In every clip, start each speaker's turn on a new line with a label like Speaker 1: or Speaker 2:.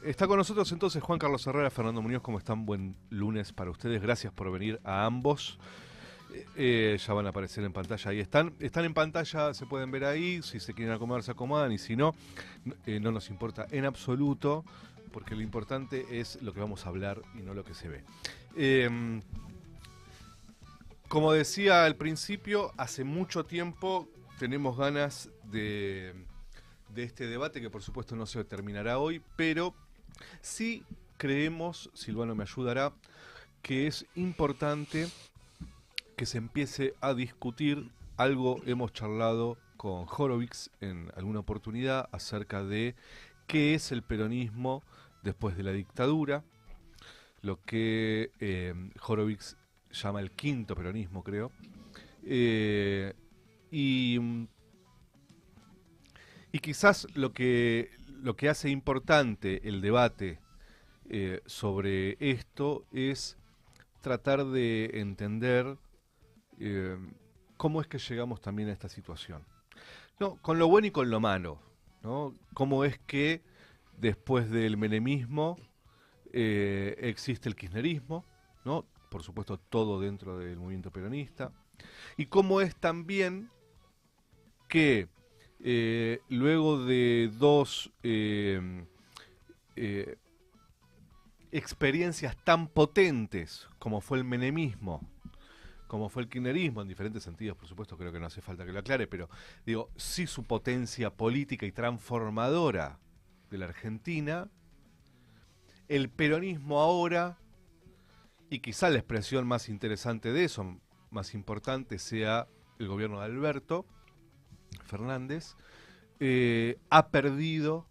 Speaker 1: Está con nosotros entonces Juan Carlos Herrera, Fernando Muñoz, ¿cómo están? Buen lunes para ustedes, gracias por venir a ambos. Ya van a aparecer en pantalla, ahí están en pantalla, se pueden ver ahí, si se quieren acomodar se acomodan y si no, no nos importa en absoluto, porque lo importante es lo que vamos a hablar y no lo que se ve. Como decía al principio, hace mucho tiempo tenemos ganas de este debate, que por supuesto no se terminará hoy, pero sí creemos, Silvano me ayudará, que es importante que se empiece a discutir. Algo hemos charlado con Horowitz en alguna oportunidad acerca de qué es el peronismo después de la dictadura, lo que Horowitz llama el quinto peronismo, creo. Eh, y, y quizás lo que hace importante el debate sobre esto es tratar de entender eh, cómo es que llegamos también a esta situación. No, con lo bueno y con lo malo, ¿no? Cómo es que después del menemismo existe el kirchnerismo, ¿no? Por supuesto todo dentro del movimiento peronista. Y cómo es también que luego de dos eh, experiencias tan potentes como fue el menemismo, como fue el kirchnerismo, en diferentes sentidos, por supuesto, creo que no hace falta que lo aclare, pero digo, sí su potencia política y transformadora de la Argentina, el peronismo ahora, y quizá la expresión más interesante de eso, más importante, sea el gobierno de Alberto Fernández, ha perdido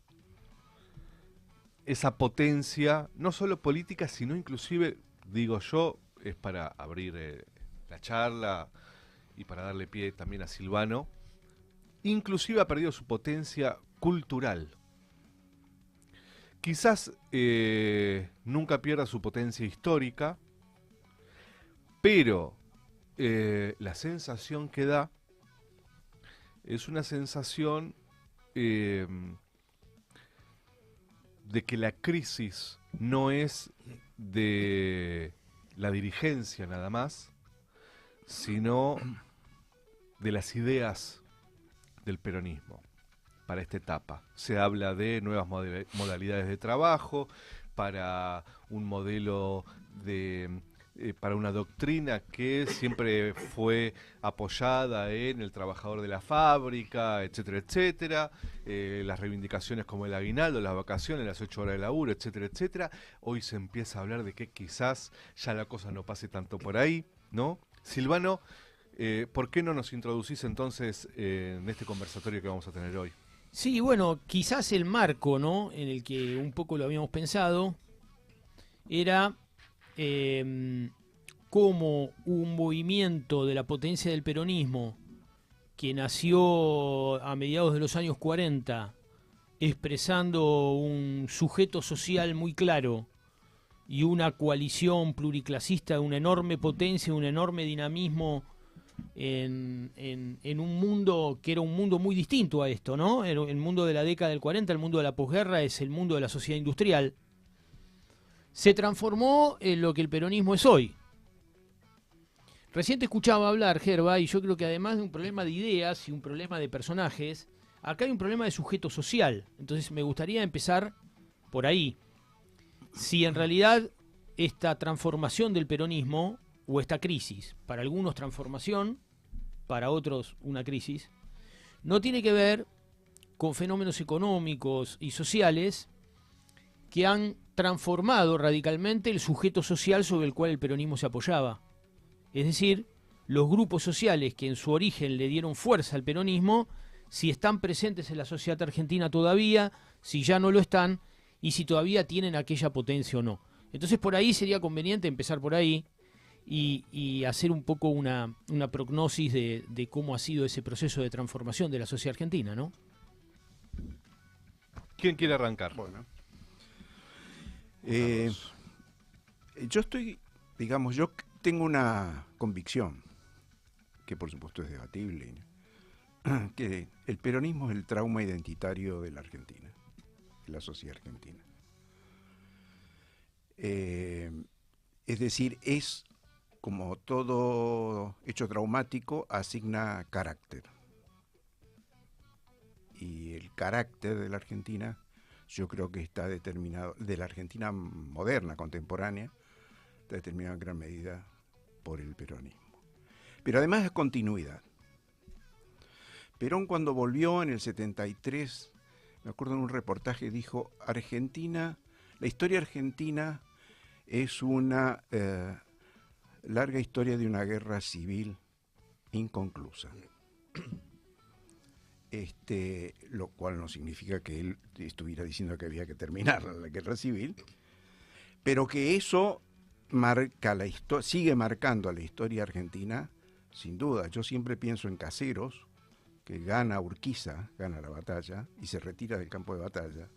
Speaker 1: esa potencia, no solo política, sino inclusive, digo yo, es para abrir la charla y para darle pie también a Silvano, inclusive ha perdido su potencia cultural. Quizás nunca pierda su potencia histórica, pero la sensación que da es una sensación eh, de que la crisis no es de la dirigencia nada más, sino de las ideas del peronismo para esta etapa. Se habla de nuevas modalidades de trabajo, para un modelo de para una doctrina que siempre fue apoyada en el trabajador de la fábrica, etcétera, etcétera, las reivindicaciones como el aguinaldo, las vacaciones, las 8 horas de laburo, etcétera, etcétera. Hoy se empieza a hablar de que quizás ya la cosa no pase tanto por ahí, ¿no? Silvano, ¿por qué no nos introducís entonces en este conversatorio que vamos a tener hoy?
Speaker 2: Sí, bueno, quizás el marco, ¿no? En el que un poco lo habíamos pensado era cómo un movimiento de la potencia del peronismo que nació a mediados de los años 40, expresando un sujeto social muy claro y una coalición pluriclasista de una enorme potencia, un enorme dinamismo en un mundo que era un mundo muy distinto a esto, ¿no? El mundo de la década del 40, el mundo de la posguerra, es el mundo de la sociedad industrial. Se transformó en lo que el peronismo es hoy. Recién te escuchaba hablar, Gerba, y yo creo que además de un problema de ideas y un problema de personajes, acá hay un problema de sujeto social. Entonces me gustaría empezar por ahí. Si en realidad esta transformación del peronismo, o esta crisis, para algunos transformación, para otros una crisis, no tiene que ver con fenómenos económicos y sociales que han transformado radicalmente el sujeto social sobre el cual el peronismo se apoyaba. Es decir, los grupos sociales que en su origen le dieron fuerza al peronismo, si están presentes en la sociedad argentina todavía, si ya no lo están, y si todavía tienen aquella potencia o no. Entonces por ahí sería conveniente empezar por ahí y hacer un poco una prognosis de cómo ha sido ese proceso de transformación de la sociedad argentina, ¿no?
Speaker 1: ¿Quién quiere arrancar?
Speaker 3: Bueno, eh,
Speaker 1: Carlos.
Speaker 3: yo digamos, yo tengo una convicción, que por supuesto es debatible, que el peronismo es el trauma identitario de la Argentina, de la sociedad argentina. Es decir, es como todo hecho traumático, asigna carácter. Y el carácter de la Argentina, yo creo que está determinado, de la Argentina moderna, contemporánea, está determinado en gran medida por el peronismo. Pero además es continuidad. Perón, cuando volvió en el 73, me acuerdo en un reportaje, dijo: Argentina, la historia argentina es una larga historia de una guerra civil inconclusa. Lo cual no significa que él estuviera diciendo que había que terminar la guerra civil, pero que eso marca la sigue marcando la historia argentina, sin duda. Yo siempre pienso en Caseros, que gana Urquiza, gana la batalla, y se retira del campo de batalla,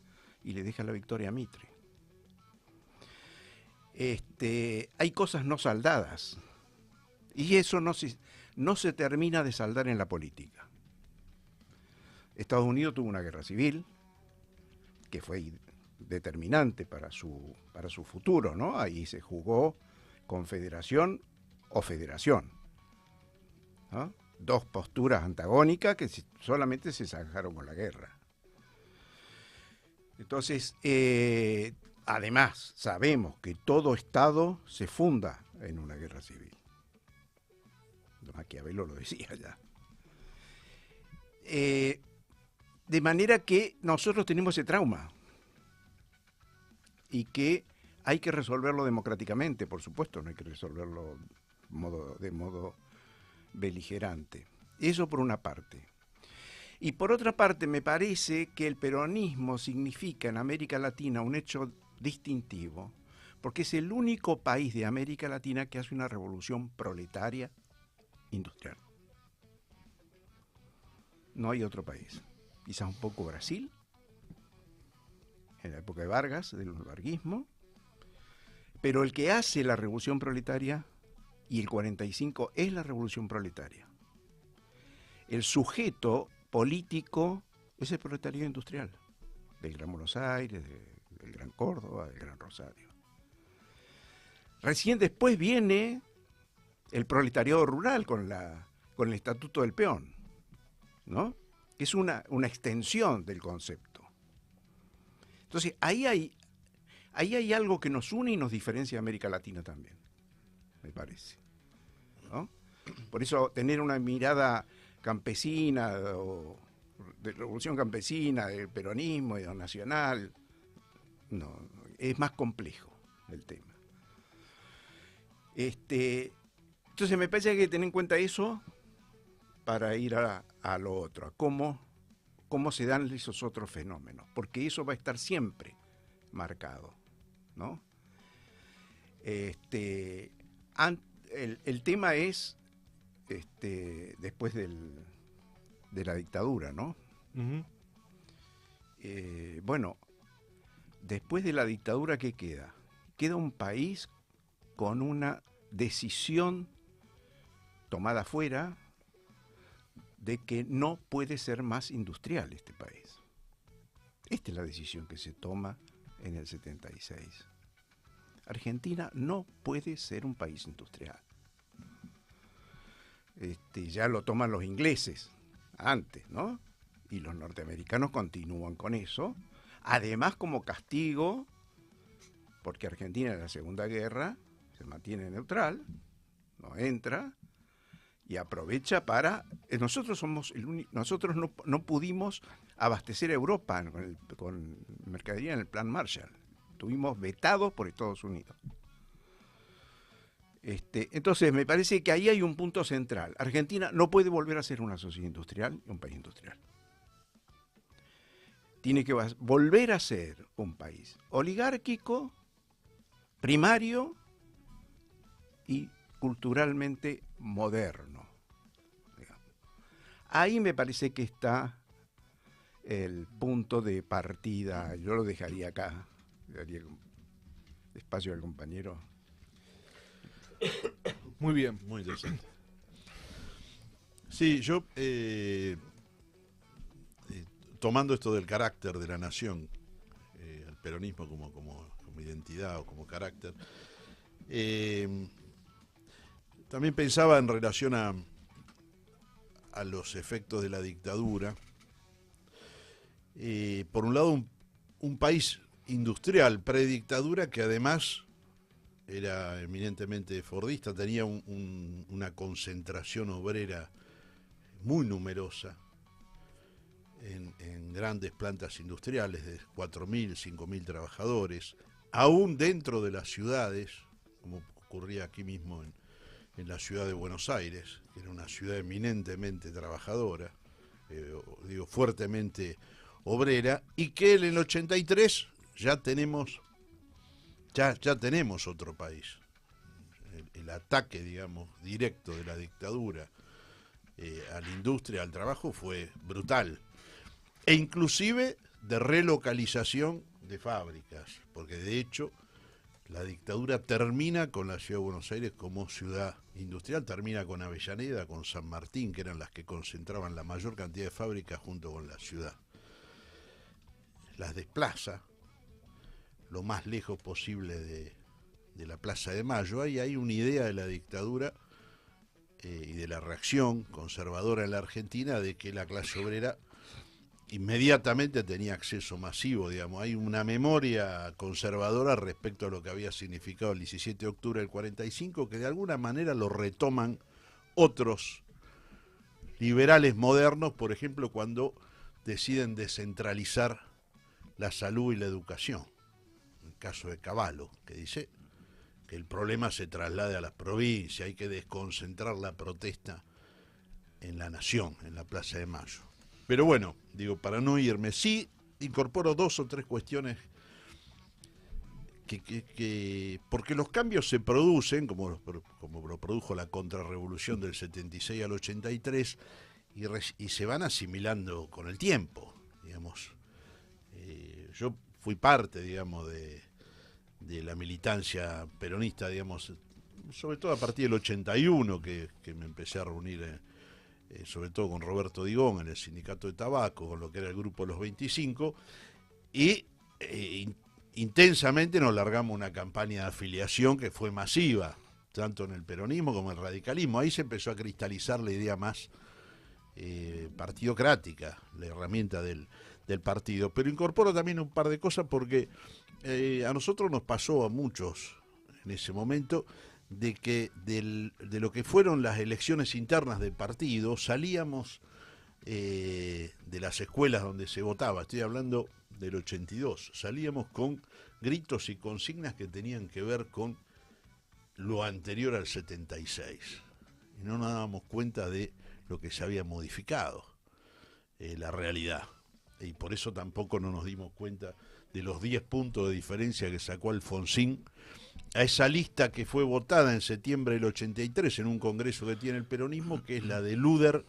Speaker 3: y le deja la victoria a Mitre. Hay cosas no saldadas, y eso no se termina de saldar en la política. Estados Unidos tuvo una guerra civil, que fue determinante para su futuro, ¿no? Ahí se jugó confederación o federación, ¿no? Dos posturas antagónicas que solamente se zanjaron con la guerra. Entonces, además, sabemos que todo Estado se funda en una guerra civil. Maquiavelo lo decía ya. De manera que nosotros tenemos ese trauma y que hay que resolverlo democráticamente, por supuesto, no hay que resolverlo de modo beligerante. Eso por una parte. Y por otra parte, me parece que el peronismo significa en América Latina un hecho distintivo, porque es el único país de América Latina que hace una revolución proletaria industrial. No hay otro país. Quizás un poco Brasil, en la época de Vargas, del varguismo, pero el que hace la revolución proletaria, y el 45 es la revolución proletaria. El sujeto político es el proletariado industrial, del Gran Buenos Aires, del Gran Córdoba, del Gran Rosario. Recién después viene el proletariado rural con el Estatuto del Peón, ¿no? Que es una extensión del concepto. Entonces, ahí hay algo que nos une y nos diferencia de América Latina también, me parece, ¿no? Por eso tener una mirada campesina o de revolución campesina, del peronismo y del nacional, no, es más complejo el tema. Entonces me parece que hay que tener en cuenta eso para ir a lo otro, a cómo se dan esos otros fenómenos, porque eso va a estar siempre marcado, ¿no? El tema es después de la dictadura, ¿no?
Speaker 1: Uh-huh.
Speaker 3: Bueno, después de la dictadura, ¿qué queda? Queda un país con una decisión tomada afuera de que no puede ser más industrial este país. Esta es la decisión que se toma en el 76. Argentina no puede ser un país industrial. Ya lo toman los ingleses antes, ¿no? Y los norteamericanos continúan con eso. Además, como castigo, porque Argentina en la Segunda Guerra se mantiene neutral, no entra, y aprovecha para... Nosotros no pudimos abastecer a Europa con mercadería en el Plan Marshall. Estuvimos vetados por Estados Unidos. Entonces, me parece que ahí hay un punto central. Argentina no puede volver a ser una sociedad industrial y un país industrial. Tiene que volver a ser un país oligárquico, primario y culturalmente moderno. Digamos. Ahí me parece que está el punto de partida. Yo lo dejaría acá, le daría espacio al compañero.
Speaker 1: Muy bien.
Speaker 4: Muy interesante. Sí, yo tomando esto del carácter de la nación, el peronismo como como identidad o como carácter. También pensaba en relación a los efectos de la dictadura. Por un lado, un país industrial predictadura que además era eminentemente fordista, tenía una concentración obrera muy numerosa en grandes plantas industriales de 4.000, 5.000 trabajadores, aún dentro de las ciudades, como ocurría aquí mismo en la ciudad de Buenos Aires, que era una ciudad eminentemente trabajadora, fuertemente obrera, y que en el 83 ya tenemos otro país. El ataque, digamos, directo de la dictadura a la industria, al trabajo, fue brutal. E inclusive de relocalización de fábricas, porque de hecho la dictadura termina con la ciudad de Buenos Aires como ciudad industrial, termina con Avellaneda, con San Martín, que eran las que concentraban la mayor cantidad de fábricas junto con la ciudad. Las desplaza lo más lejos posible de la Plaza de Mayo. Ahí hay una idea de la dictadura y de la reacción conservadora en la Argentina de que la clase obrera inmediatamente tenía acceso masivo, digamos. Hay una memoria conservadora respecto a lo que había significado el 17 de octubre del 45, que de alguna manera lo retoman otros liberales modernos, por ejemplo, cuando deciden descentralizar la salud y la educación. El caso de Cavallo, que dice que el problema se traslade a las provincias, hay que desconcentrar la protesta en la nación, en la Plaza de Mayo. Pero bueno, digo, para no irme, sí incorporo 2 o 3 cuestiones porque los cambios se producen, como lo produjo la contrarrevolución del 76 al 83, y se van asimilando con el tiempo, digamos. Yo fui parte, digamos, de la militancia peronista, digamos, sobre todo a partir del 81, que me empecé a reunir sobre todo con Roberto Digón en el sindicato de tabaco, con lo que era el grupo Los 25, y intensamente nos largamos una campaña de afiliación que fue masiva, tanto en el peronismo como en el radicalismo. Ahí se empezó a cristalizar la idea más partidocrática, la herramienta del partido. Pero incorporo también un par de cosas porque a nosotros nos pasó, a muchos en ese momento, de que de lo que fueron las elecciones internas del partido salíamos de las escuelas donde se votaba, estoy hablando del 82, salíamos con gritos y consignas que tenían que ver con lo anterior al 76 y no nos dábamos cuenta de lo que se había modificado, la realidad, y por eso tampoco no nos dimos cuenta de los 10 puntos de diferencia que sacó Alfonsín a esa lista que fue votada en septiembre del 83 en un congreso que tiene el peronismo, que es la de Luder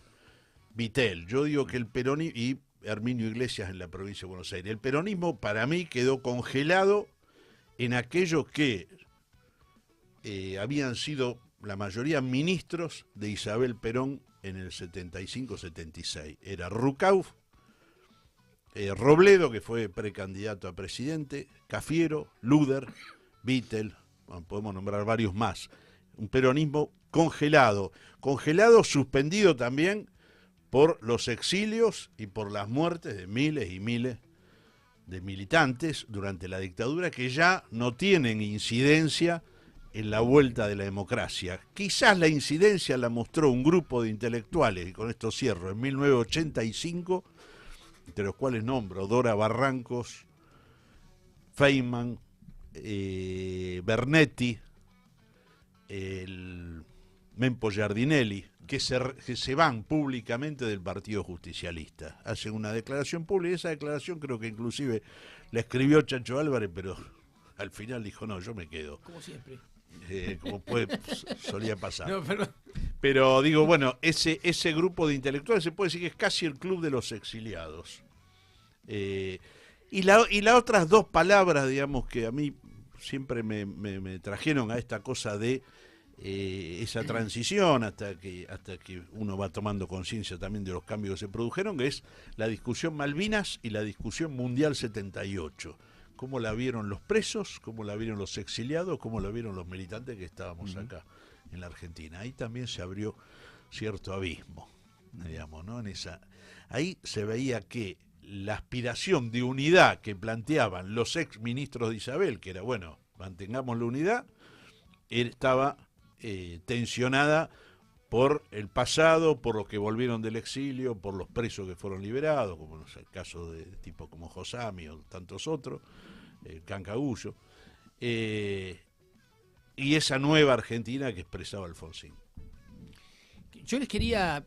Speaker 4: Vitel. Yo digo que el peronismo, y Herminio Iglesias en la provincia de Buenos Aires, el peronismo para mí quedó congelado en aquellos que habían sido la mayoría ministros de Isabel Perón en el 75-76. Era Rucauf, Robledo, que fue precandidato a presidente, Cafiero, Luder, Vittel, bueno, podemos nombrar varios más. Un peronismo congelado, suspendido también por los exilios y por las muertes de miles y miles de militantes durante la dictadura, que ya no tienen incidencia en la vuelta de la democracia. Quizás la incidencia la mostró un grupo de intelectuales, y con esto cierro, en 1985, entre los cuales nombro Dora Barrancos, Feynman, Bernetti, el Mempo Giardinelli, que se van públicamente del Partido Justicialista. Hacen una declaración pública, y esa declaración creo que inclusive la escribió Chacho Álvarez, pero al final dijo, no, yo me quedo.
Speaker 2: Como siempre.
Speaker 4: Como solía pasar.
Speaker 2: No,
Speaker 4: pero digo, bueno, ese grupo de intelectuales se puede decir que es casi el club de los exiliados. Y las otras 2 palabras, digamos, que a mí siempre me trajeron a esta cosa de esa transición hasta que uno va tomando conciencia también de los cambios que se produjeron, que es la discusión Malvinas y la discusión Mundial 78. cómo la vieron los presos, cómo la vieron los exiliados, cómo la vieron los militantes que estábamos acá en la Argentina. Ahí también se abrió cierto abismo, digamos, ¿no? Ahí se veía que la aspiración de unidad que planteaban los ex ministros de Isabel, que era, bueno, mantengamos la unidad, estaba tensionada por el pasado, por los que volvieron del exilio, por los presos que fueron liberados, como no sé, el caso de tipos como Josami o tantos otros, Cancagullo, y esa nueva Argentina que expresaba Alfonsín.
Speaker 2: Yo los quería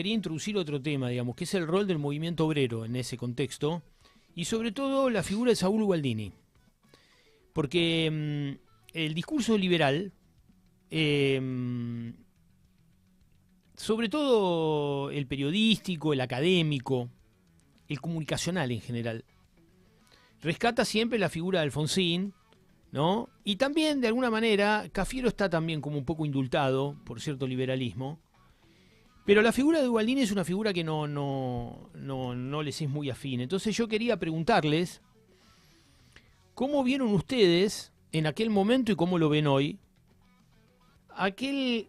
Speaker 2: introducir otro tema, digamos, que es el rol del movimiento obrero en ese contexto, y sobre todo la figura de Saúl Gualdini. Porque el discurso liberal, sobre todo el periodístico, el académico, el comunicacional en general, rescata siempre la figura de Alfonsín, ¿no? Y también, de alguna manera, Cafiero está también como un poco indultado por cierto liberalismo, pero la figura de Gualdini es una figura que no les es muy afín. Entonces yo quería preguntarles, ¿cómo vieron ustedes en aquel momento y cómo lo ven hoy aquella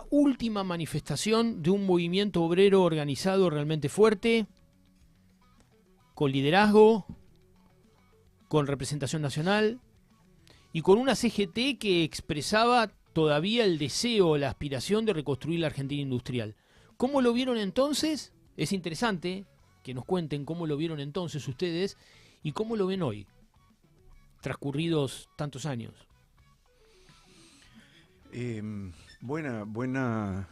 Speaker 2: última manifestación de un movimiento obrero organizado realmente fuerte, con liderazgo, con representación nacional y con una CGT que expresaba todavía el deseo, la aspiración de reconstruir la Argentina industrial? ¿Cómo lo vieron entonces? Es interesante que nos cuenten cómo lo vieron entonces ustedes y cómo lo ven hoy, transcurridos tantos años.
Speaker 3: Buena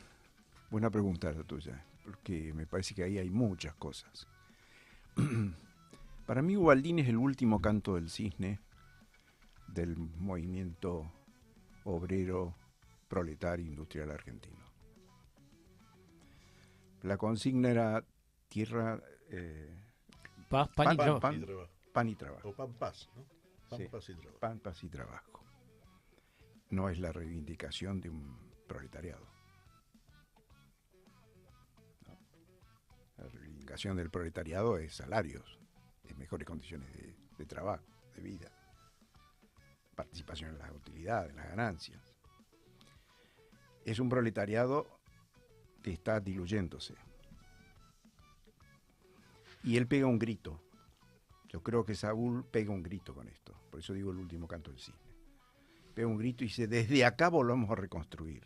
Speaker 3: pregunta la tuya, porque me parece que ahí hay muchas cosas. Para mí Gualdini es el último canto del cisne del movimiento obrero, proletario, industrial argentino. La consigna era tierra, pan y trabajo.
Speaker 4: O pan, paz, ¿no? Pan,
Speaker 3: Sí,
Speaker 4: paz y trabajo.
Speaker 3: pan, paz y trabajo. No es la reivindicación de un proletariado. No. La reivindicación del proletariado es salarios, es mejores condiciones de trabajo, de vida, participación en las utilidades, en las ganancias. Es un proletariado que está diluyéndose. Y él pega un grito. Yo creo que Saúl pega un grito con esto. Por eso digo el último canto del cisne. Pega un grito y dice, desde acá volvamos a reconstruir.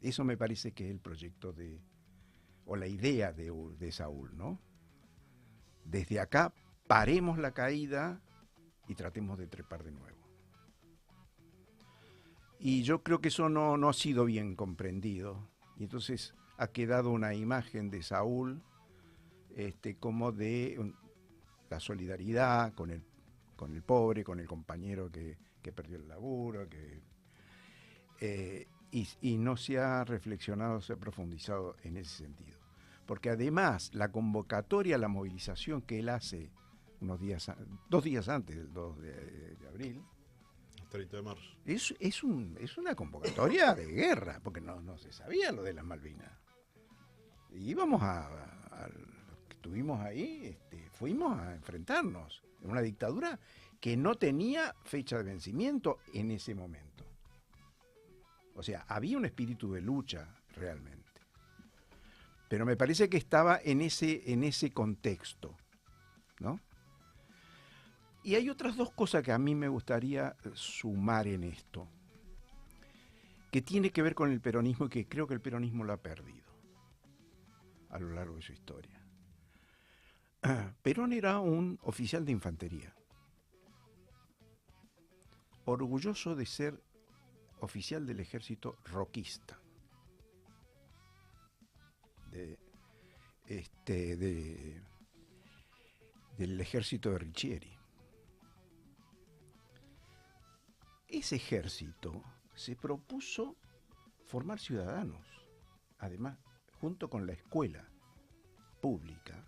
Speaker 3: Eso me parece que es el proyecto o la idea de Saúl, ¿no? Desde acá paremos la caída y tratemos de trepar de nuevo. Y yo creo que eso no ha sido bien comprendido. Y entonces ha quedado una imagen de Saúl como de la solidaridad con el pobre, con el compañero que perdió el laburo, y no se ha reflexionado, se ha profundizado en ese sentido. Porque además la convocatoria a la movilización que él hace 2 días antes del 2 de abril,
Speaker 4: 30 de marzo.
Speaker 3: es una convocatoria de guerra, porque no se sabía lo de las Malvinas. Y íbamos los que estuvimos ahí, fuimos a enfrentarnos en una dictadura que no tenía fecha de vencimiento en ese momento. O sea, había un espíritu de lucha realmente. Pero me parece que estaba en ese contexto, ¿no? Y hay otras 2 cosas que a mí me gustaría sumar en esto, que tiene que ver con el peronismo y que creo que el peronismo lo ha perdido a lo largo de su historia. Perón era un oficial de infantería, orgulloso de ser oficial del ejército roquista, del ejército de Riccieri. Ese ejército se propuso formar ciudadanos. Además, junto con la escuela pública,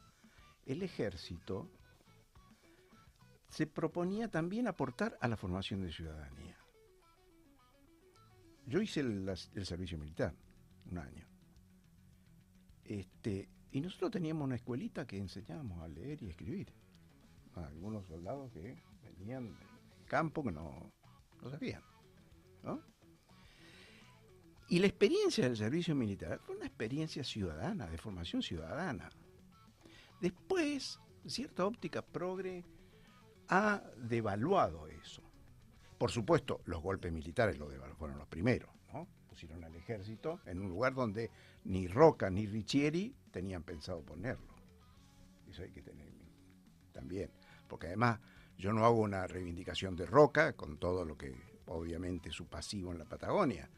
Speaker 3: el ejército se proponía también aportar a la formación de ciudadanía. Yo hice el servicio militar, 1 año. Y Y nosotros teníamos una escuelita que enseñábamos a leer y escribir. A algunos soldados que venían del campo que no sabían, ¿no? Y la experiencia del servicio militar fue una experiencia ciudadana, de formación ciudadana. Después, cierta óptica progre ha devaluado eso. Por supuesto, los golpes militares fueron los primeros, ¿no? Pusieron al ejército en un lugar donde ni Roca ni Riccieri tenían pensado ponerlo. Eso hay que tener también. Porque además, yo no hago una reivindicación de Roca, con todo lo que obviamente su pasivo en la Patagonia,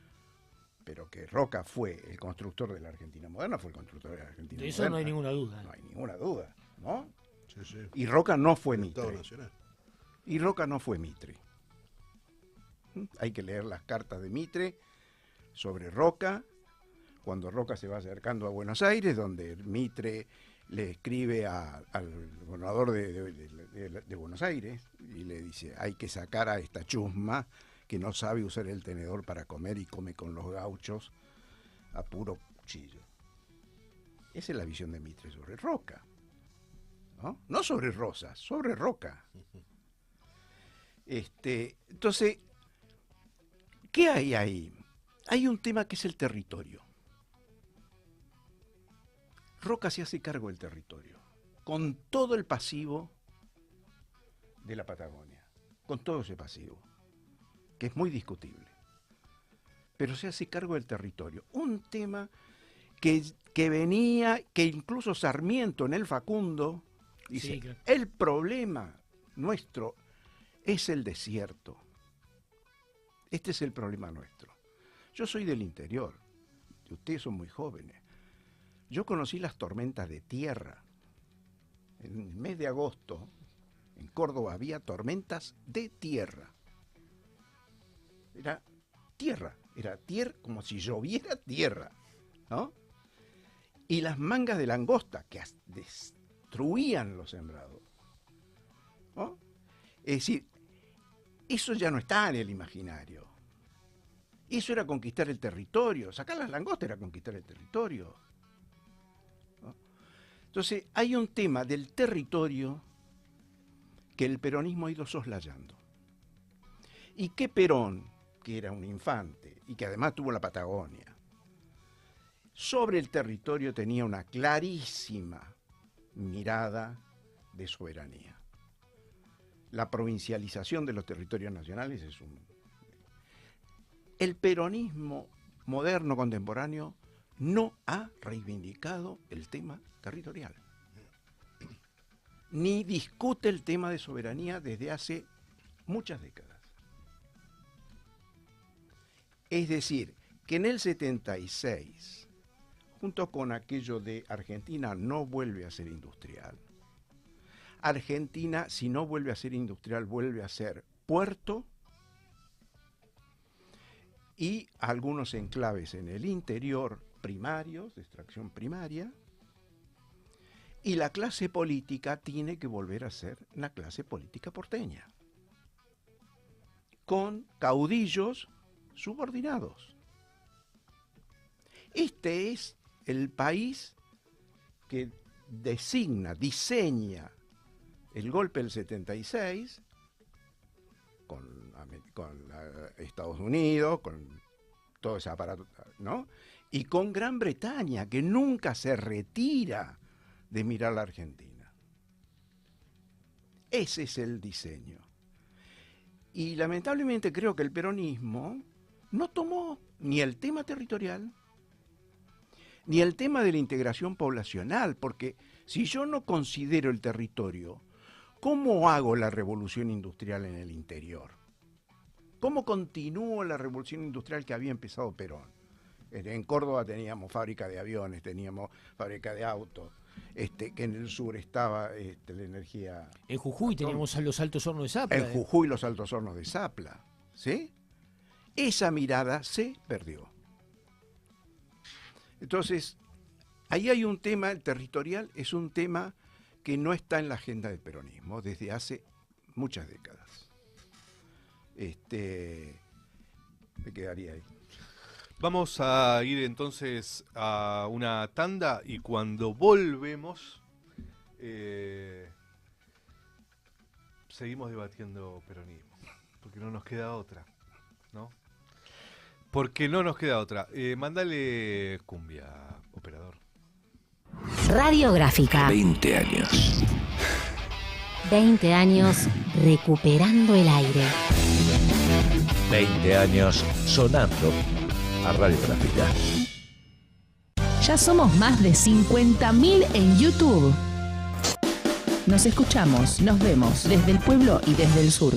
Speaker 3: pero que Roca fue el constructor de la Argentina moderna, fue el constructor de la Argentina
Speaker 2: De
Speaker 3: moderna.
Speaker 2: eso no hay ninguna duda.
Speaker 3: No hay ninguna duda, ¿no?
Speaker 4: Sí, sí.
Speaker 3: Y Roca no fue
Speaker 4: El Estado
Speaker 3: Mitre.
Speaker 4: Nacional.
Speaker 3: Y Roca no fue Mitre. Hay que leer las cartas de Mitre sobre Roca, cuando Roca se va acercando a Buenos Aires, donde Mitre le escribe al gobernador de Buenos Aires y le dice, hay que sacar a esta chusma que no sabe usar el tenedor para comer y come con los gauchos a puro cuchillo. Esa es la visión de Mitre sobre Roca, ¿no? No sobre Rosas, sobre Roca. Entonces, ¿qué hay ahí? Hay un tema que es el territorio. Roca se hace cargo del territorio, con todo el pasivo de la Patagonia, con todo ese pasivo, que es muy discutible. Pero se hace cargo del territorio. Un tema que venía, que incluso Sarmiento en el Facundo dice,
Speaker 2: Sí, claro.
Speaker 3: el problema nuestro es el desierto. Este es el problema nuestro. Yo soy del interior, y ustedes son muy jóvenes. Yo conocí las tormentas de tierra. En el mes de agosto, en Córdoba había tormentas de tierra. Era tierra como si lloviera tierra, ¿no? Y las mangas de langosta que destruían los sembrados, ¿no? Es decir, eso ya no está en el imaginario. Eso era conquistar el territorio. Sacar las langostas era conquistar el territorio, ¿no? Entonces, hay un tema del territorio que el peronismo ha ido soslayando. Y que Perón, que era un infante y que además tuvo la Patagonia, sobre el territorio tenía una clarísima mirada de soberanía. La provincialización de los territorios nacionales es un... El peronismo moderno, contemporáneo, no ha reivindicado el tema territorial, ni discute el tema de soberanía desde hace muchas décadas. Es decir, que en el 76, junto con aquello de Argentina no vuelve a ser industrial, Argentina, si no vuelve a ser industrial, vuelve a ser puerto y algunos enclaves en el interior primarios, de extracción primaria, y la clase política tiene que volver a ser la clase política porteña, con caudillos subordinados. Este es el país que diseña el golpe del 76 con Estados Unidos, con todo ese aparato, ¿no? Y con Gran Bretaña, que nunca se retira de mirar a la Argentina. Ese es el diseño. Y lamentablemente creo que el peronismo no tomó ni el tema territorial, ni el tema de la integración poblacional, porque si yo no considero el territorio, ¿cómo hago la revolución industrial en el interior? ¿Cómo continúo la revolución industrial que había empezado Perón? En Córdoba teníamos fábrica de aviones, teníamos fábrica de autos, que en el sur estaba la energía...
Speaker 2: En Jujuy teníamos los altos hornos de Zapla.
Speaker 3: En Jujuy los altos hornos de Zapla, ¿sí? Esa mirada se perdió. Entonces, ahí hay un tema, el territorial es un tema que no está en la agenda del peronismo desde hace muchas décadas. Me quedaría ahí.
Speaker 1: Vamos a ir entonces a una tanda y cuando volvemos seguimos debatiendo peronismo, porque no nos queda otra, ¿no? Porque no nos queda otra. Mándale cumbia, operador.
Speaker 5: Radiográfica.
Speaker 6: 20 años.
Speaker 5: 20 años recuperando el aire.
Speaker 6: 20 años sonando a Radiográfica.
Speaker 7: Ya somos más de 50.000 en YouTube. Nos escuchamos, nos vemos desde el pueblo y desde el sur.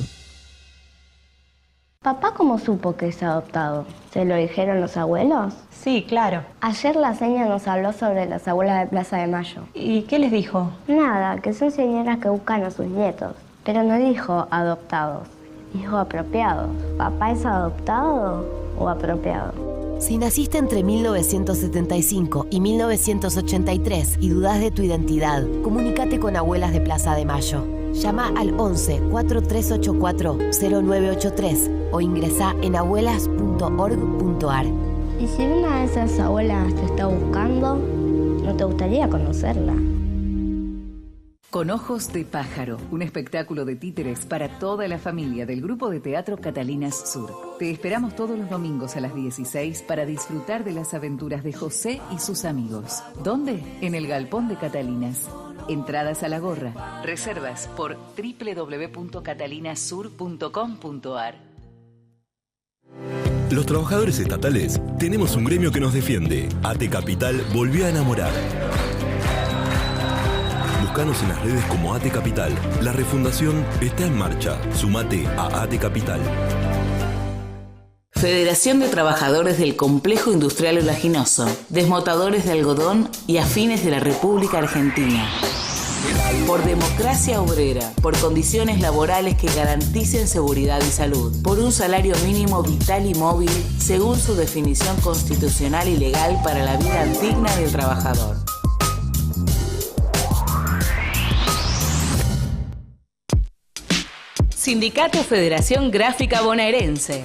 Speaker 8: ¿Papá cómo supo que es adoptado? ¿Se lo dijeron los abuelos?
Speaker 9: Sí, claro.
Speaker 8: Ayer la señora nos habló sobre las abuelas de Plaza de Mayo.
Speaker 9: ¿Y qué les dijo?
Speaker 8: Nada, que son señoras que buscan a sus nietos. Pero no dijo adoptados, dijo apropiados. ¿Papá es adoptado o apropiado?
Speaker 5: Si naciste entre 1975 y 1983 y dudás de tu identidad, comunícate con Abuelas de Plaza de Mayo. Llama al 11 4384 0983 o ingresá en abuelas.org.ar.
Speaker 8: Y si una de esas abuelas te está buscando, ¿no te gustaría conocerla?
Speaker 10: Con Ojos de Pájaro, un espectáculo de títeres para toda la familia del grupo de teatro Catalinas Sur. Te esperamos todos los domingos a las 16 para disfrutar de las aventuras de José y sus amigos. ¿Dónde? En el Galpón de Catalinas. Entradas a la gorra. Reservas por www.catalinasur.com.ar.
Speaker 11: Los trabajadores estatales tenemos un gremio que nos defiende. AT Capital volvió a enamorar. Búscanos en las redes como AT Capital. La refundación está en marcha. Sumate a AT Capital.
Speaker 10: Federación de Trabajadores del Complejo Industrial Oleaginoso, desmotadores de algodón y afines de la República Argentina. Por democracia obrera, por condiciones laborales que garanticen seguridad y salud, por un salario mínimo vital y móvil, según su definición constitucional y legal para la vida digna del trabajador. Sindicato Federación Gráfica Bonaerense.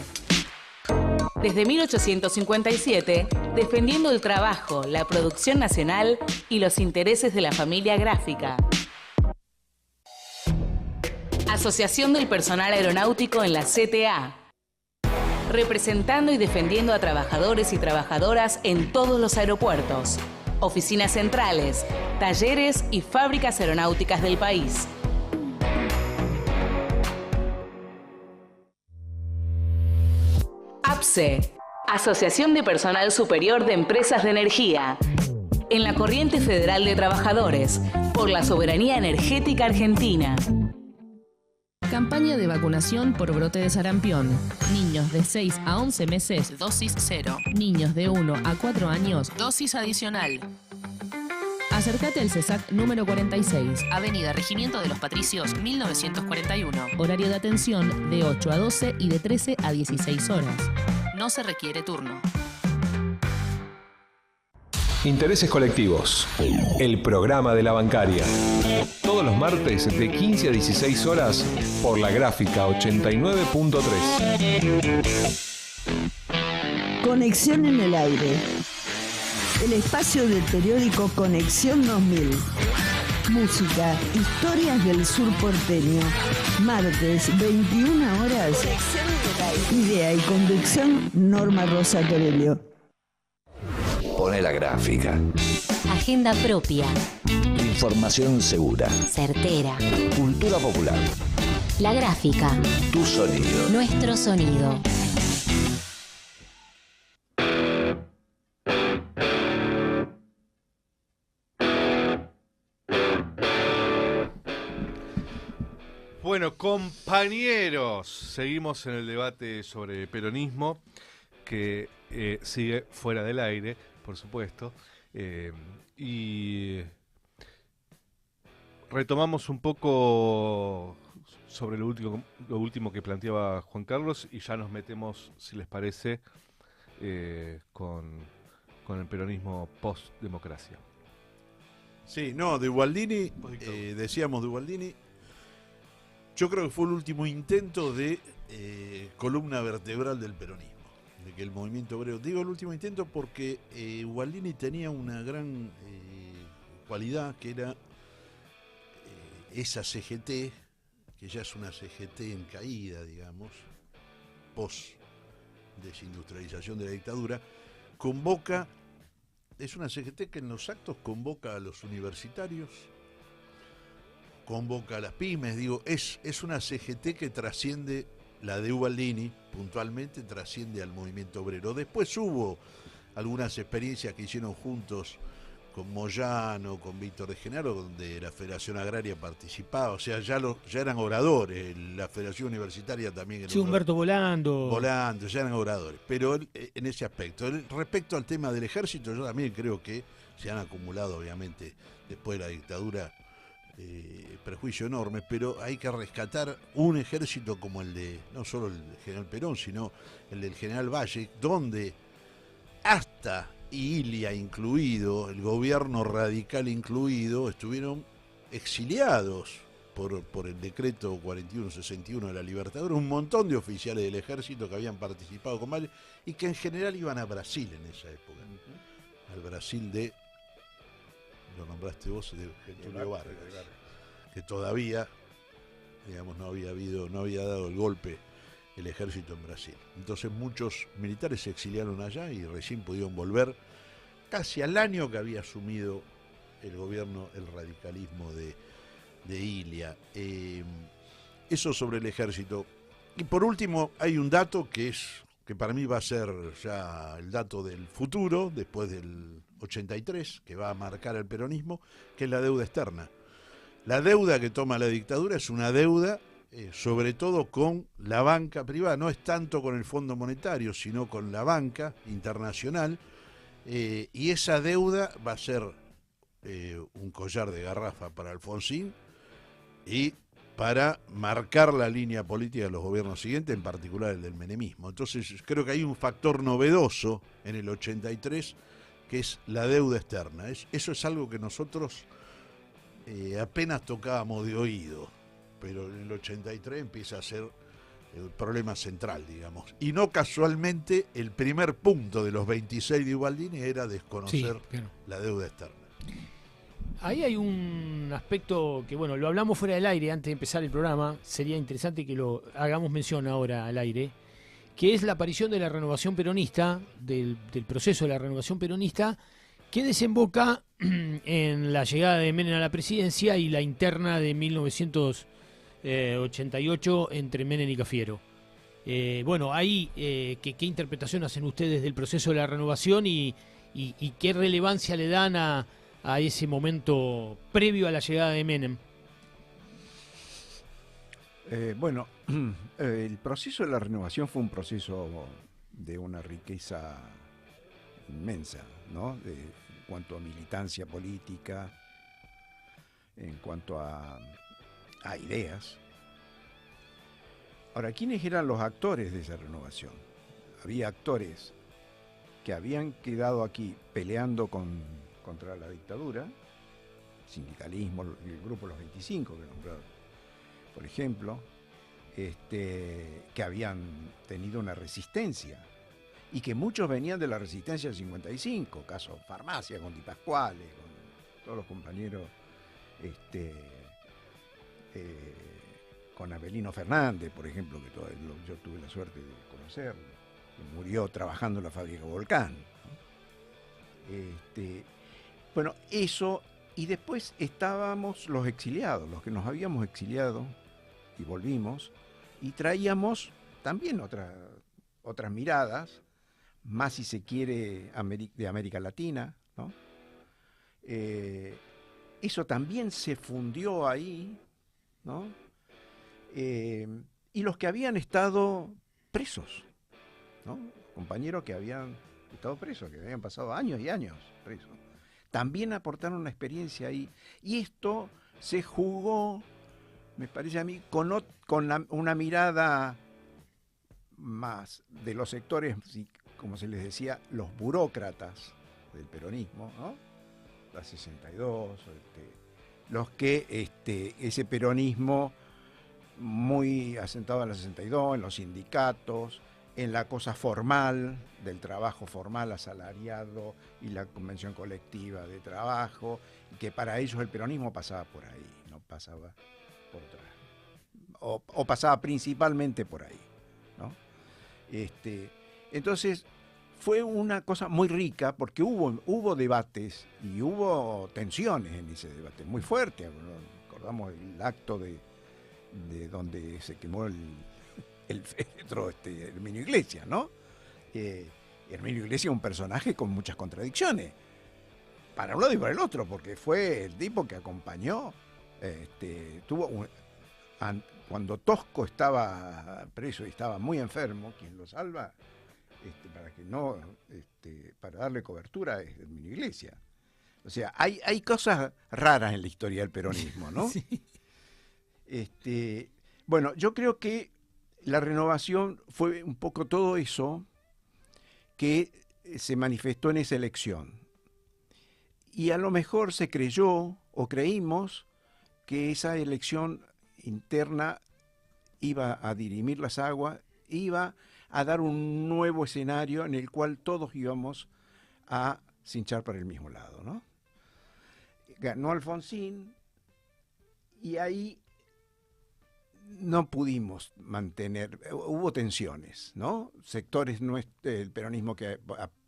Speaker 10: Desde 1857, defendiendo el trabajo, la producción nacional y los intereses de la familia gráfica. Asociación del Personal Aeronáutico en la CTA. Representando y defendiendo a trabajadores y trabajadoras en todos los aeropuertos, oficinas centrales, talleres y fábricas aeronáuticas del país. APSE, Asociación de Personal Superior de Empresas de Energía. En la Corriente Federal de Trabajadores, por la soberanía energética argentina.
Speaker 7: Campaña de vacunación por brote de sarampión. Niños de 6 a 11 meses, dosis 0. Niños de 1 a 4 años, dosis adicional. Acércate al CESAC número 46, Avenida Regimiento de los Patricios, 1941. Horario de atención de 8 a 12 y de 13 a 16 horas. No se requiere turno.
Speaker 12: Intereses colectivos. El programa de la bancaria. Todos los martes de 15 a 16 horas por la Gráfica 89.3.
Speaker 13: Conexión en el aire. El espacio del periódico Conexión 2000. Música, historias del sur porteño. Martes, 21 horas. Idea y conducción, Norma Rosa Torello.
Speaker 6: Pone la Gráfica.
Speaker 5: Agenda propia.
Speaker 6: Información segura.
Speaker 5: Certera.
Speaker 6: Cultura popular.
Speaker 5: La Gráfica.
Speaker 6: Tu sonido.
Speaker 5: Nuestro sonido.
Speaker 1: Bueno, compañeros, seguimos en el debate sobre peronismo, que sigue fuera del aire, por supuesto, y retomamos un poco sobre lo último que planteaba Juan Carlos y ya nos metemos, si les parece, con el peronismo post-democracia.
Speaker 4: Sí, no, de Ubaldini, decíamos de Ubaldini, yo creo que fue el último intento de columna vertebral del peronismo, que el movimiento obrero, digo el último intento porque Ubaldini tenía una gran cualidad, que era esa CGT, que ya es una CGT en caída, digamos, post desindustrialización de la dictadura, convoca, es una CGT que en los actos convoca a los universitarios, convoca a las pymes, digo, es una CGT que trasciende, la de Ubaldini puntualmente trasciende al movimiento obrero. Después hubo algunas experiencias que hicieron juntos con Moyano, con Víctor de Genaro, donde la Federación Agraria participaba, o sea, ya eran oradores, la Federación Universitaria también era.
Speaker 2: Sí, Humberto Volando,
Speaker 4: ya eran oradores, pero en ese aspecto. Respecto al tema del ejército, yo también creo que se han acumulado, obviamente, después de la dictadura, prejuicios enormes, pero hay que rescatar un ejército como el de, no solo el general Perón, sino el del general Valle, donde hasta Ilia incluido, el gobierno radical incluido, estuvieron exiliados por el decreto 4161 de la Libertadora, un montón de oficiales del ejército que habían participado con Valle y que en general iban a Brasil en esa época, al Brasil de, lo nombraste vos, de Getúlio Vargas, que todavía, digamos, no había dado el golpe el ejército en Brasil. Entonces muchos militares se exiliaron allá y recién pudieron volver casi al año que había asumido el gobierno, el radicalismo de Ilia. Eso sobre el ejército. Y por último, hay un dato que para mí va a ser ya el dato del futuro, después del 83, que va a marcar el peronismo, que es la deuda externa. La deuda que toma la dictadura es una deuda sobre todo con la banca privada, no es tanto con el Fondo Monetario, sino con la banca internacional, y esa deuda va a ser un collar de garrafa para Alfonsín y para marcar la línea política de los gobiernos siguientes, en particular el del menemismo. Entonces creo que hay un factor novedoso en el 83, que es la deuda externa. Eso es algo que nosotros apenas tocábamos de oído, pero en el 83 empieza a ser el problema central, digamos. Y no casualmente el primer punto de los 26 de Ubaldini era desconocer la deuda externa.
Speaker 2: Ahí hay un aspecto que, bueno, lo hablamos fuera del aire antes de empezar el programa, sería interesante que lo hagamos mención ahora al aire, que es la aparición de la renovación peronista, del proceso de la renovación peronista, que desemboca en la llegada de Menem a la presidencia y la interna de 1988 entre Menem y Cafiero. Bueno, ahí, ¿qué interpretación hacen ustedes del proceso de la renovación y qué relevancia le dan a ese momento previo a la llegada de Menem?
Speaker 3: Bueno, el proceso de la renovación fue un proceso de una riqueza inmensa, ¿no? En cuanto a militancia política, en cuanto a ideas. Ahora, ¿quiénes eran los actores de esa renovación? Había actores que habían quedado aquí peleando contra la dictadura, sindicalismo, el grupo Los 25 que nombraron, por ejemplo, que habían tenido una resistencia y que muchos venían de la resistencia del 55, caso Farmacia, con Di Pasquale, con todos los compañeros, con Abelino Fernández, por ejemplo, que yo tuve la suerte de conocerlo, que murió trabajando en la fábrica Volcán, ¿no? Bueno, eso, y después estábamos los exiliados, los que nos habíamos exiliado y volvimos, y traíamos también otras miradas, más si se quiere de América Latina, ¿no? Eso también se fundió ahí, ¿no? Y los que habían estado presos, ¿no? Compañeros que habían estado presos, que habían pasado años y años presos, también aportaron una experiencia ahí. Y esto se jugó, me parece a mí, con una mirada más de los sectores, como se les decía, los burócratas del peronismo, ¿no? La 62, los que ese peronismo muy asentado en la 62, en los sindicatos, en la cosa formal, del trabajo formal asalariado y la convención colectiva de trabajo, y que para ellos el peronismo pasaba por ahí, no pasaba por otra, o pasaba principalmente por ahí, ¿no? Entonces fue una cosa muy rica porque hubo debates y hubo tensiones en ese debate muy fuerte. Recordamos el acto de donde se quemó el féretro Herminio Iglesias, ¿no? Herminio Iglesias es un personaje con muchas contradicciones, para un lado y para el otro, porque fue el tipo que acompañó, cuando Tosco estaba preso y estaba muy enfermo, quien lo salva, para darle cobertura es Herminio Iglesias. O sea, hay cosas raras en la historia del peronismo, ¿no?
Speaker 2: Sí.
Speaker 3: Bueno, yo creo que la renovación fue un poco todo eso que se manifestó en esa elección. Y a lo mejor se creyó o creímos que esa elección interna iba a dirimir las aguas, iba a dar un nuevo escenario en el cual todos íbamos a cinchar para el mismo lado, ¿no? Ganó Alfonsín y ahí no pudimos mantener, hubo tensiones, ¿no? Sectores del peronismo que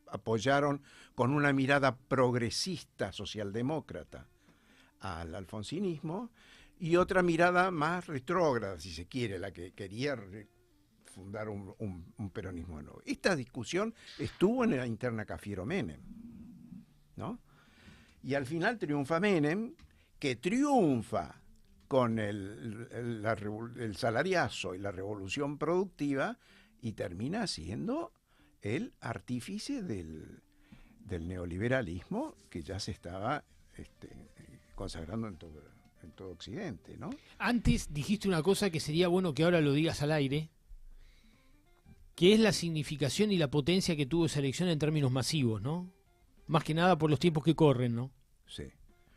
Speaker 3: apoyaron con una mirada progresista socialdemócrata al alfonsinismo y otra mirada más retrógrada, si se quiere, la que quería fundar un peronismo nuevo. Esta discusión estuvo en la interna Cafiero-Menem, ¿no? Y al final triunfa Menem, que triunfa con el salariazo y la revolución productiva y termina siendo el artífice del neoliberalismo que ya se estaba consagrando en todo Occidente, ¿no?
Speaker 2: Antes dijiste una cosa que sería bueno que ahora lo digas al aire, que es la significación y la potencia que tuvo esa elección en términos masivos, ¿no? Más que nada por los tiempos que corren, ¿no?
Speaker 3: Sí.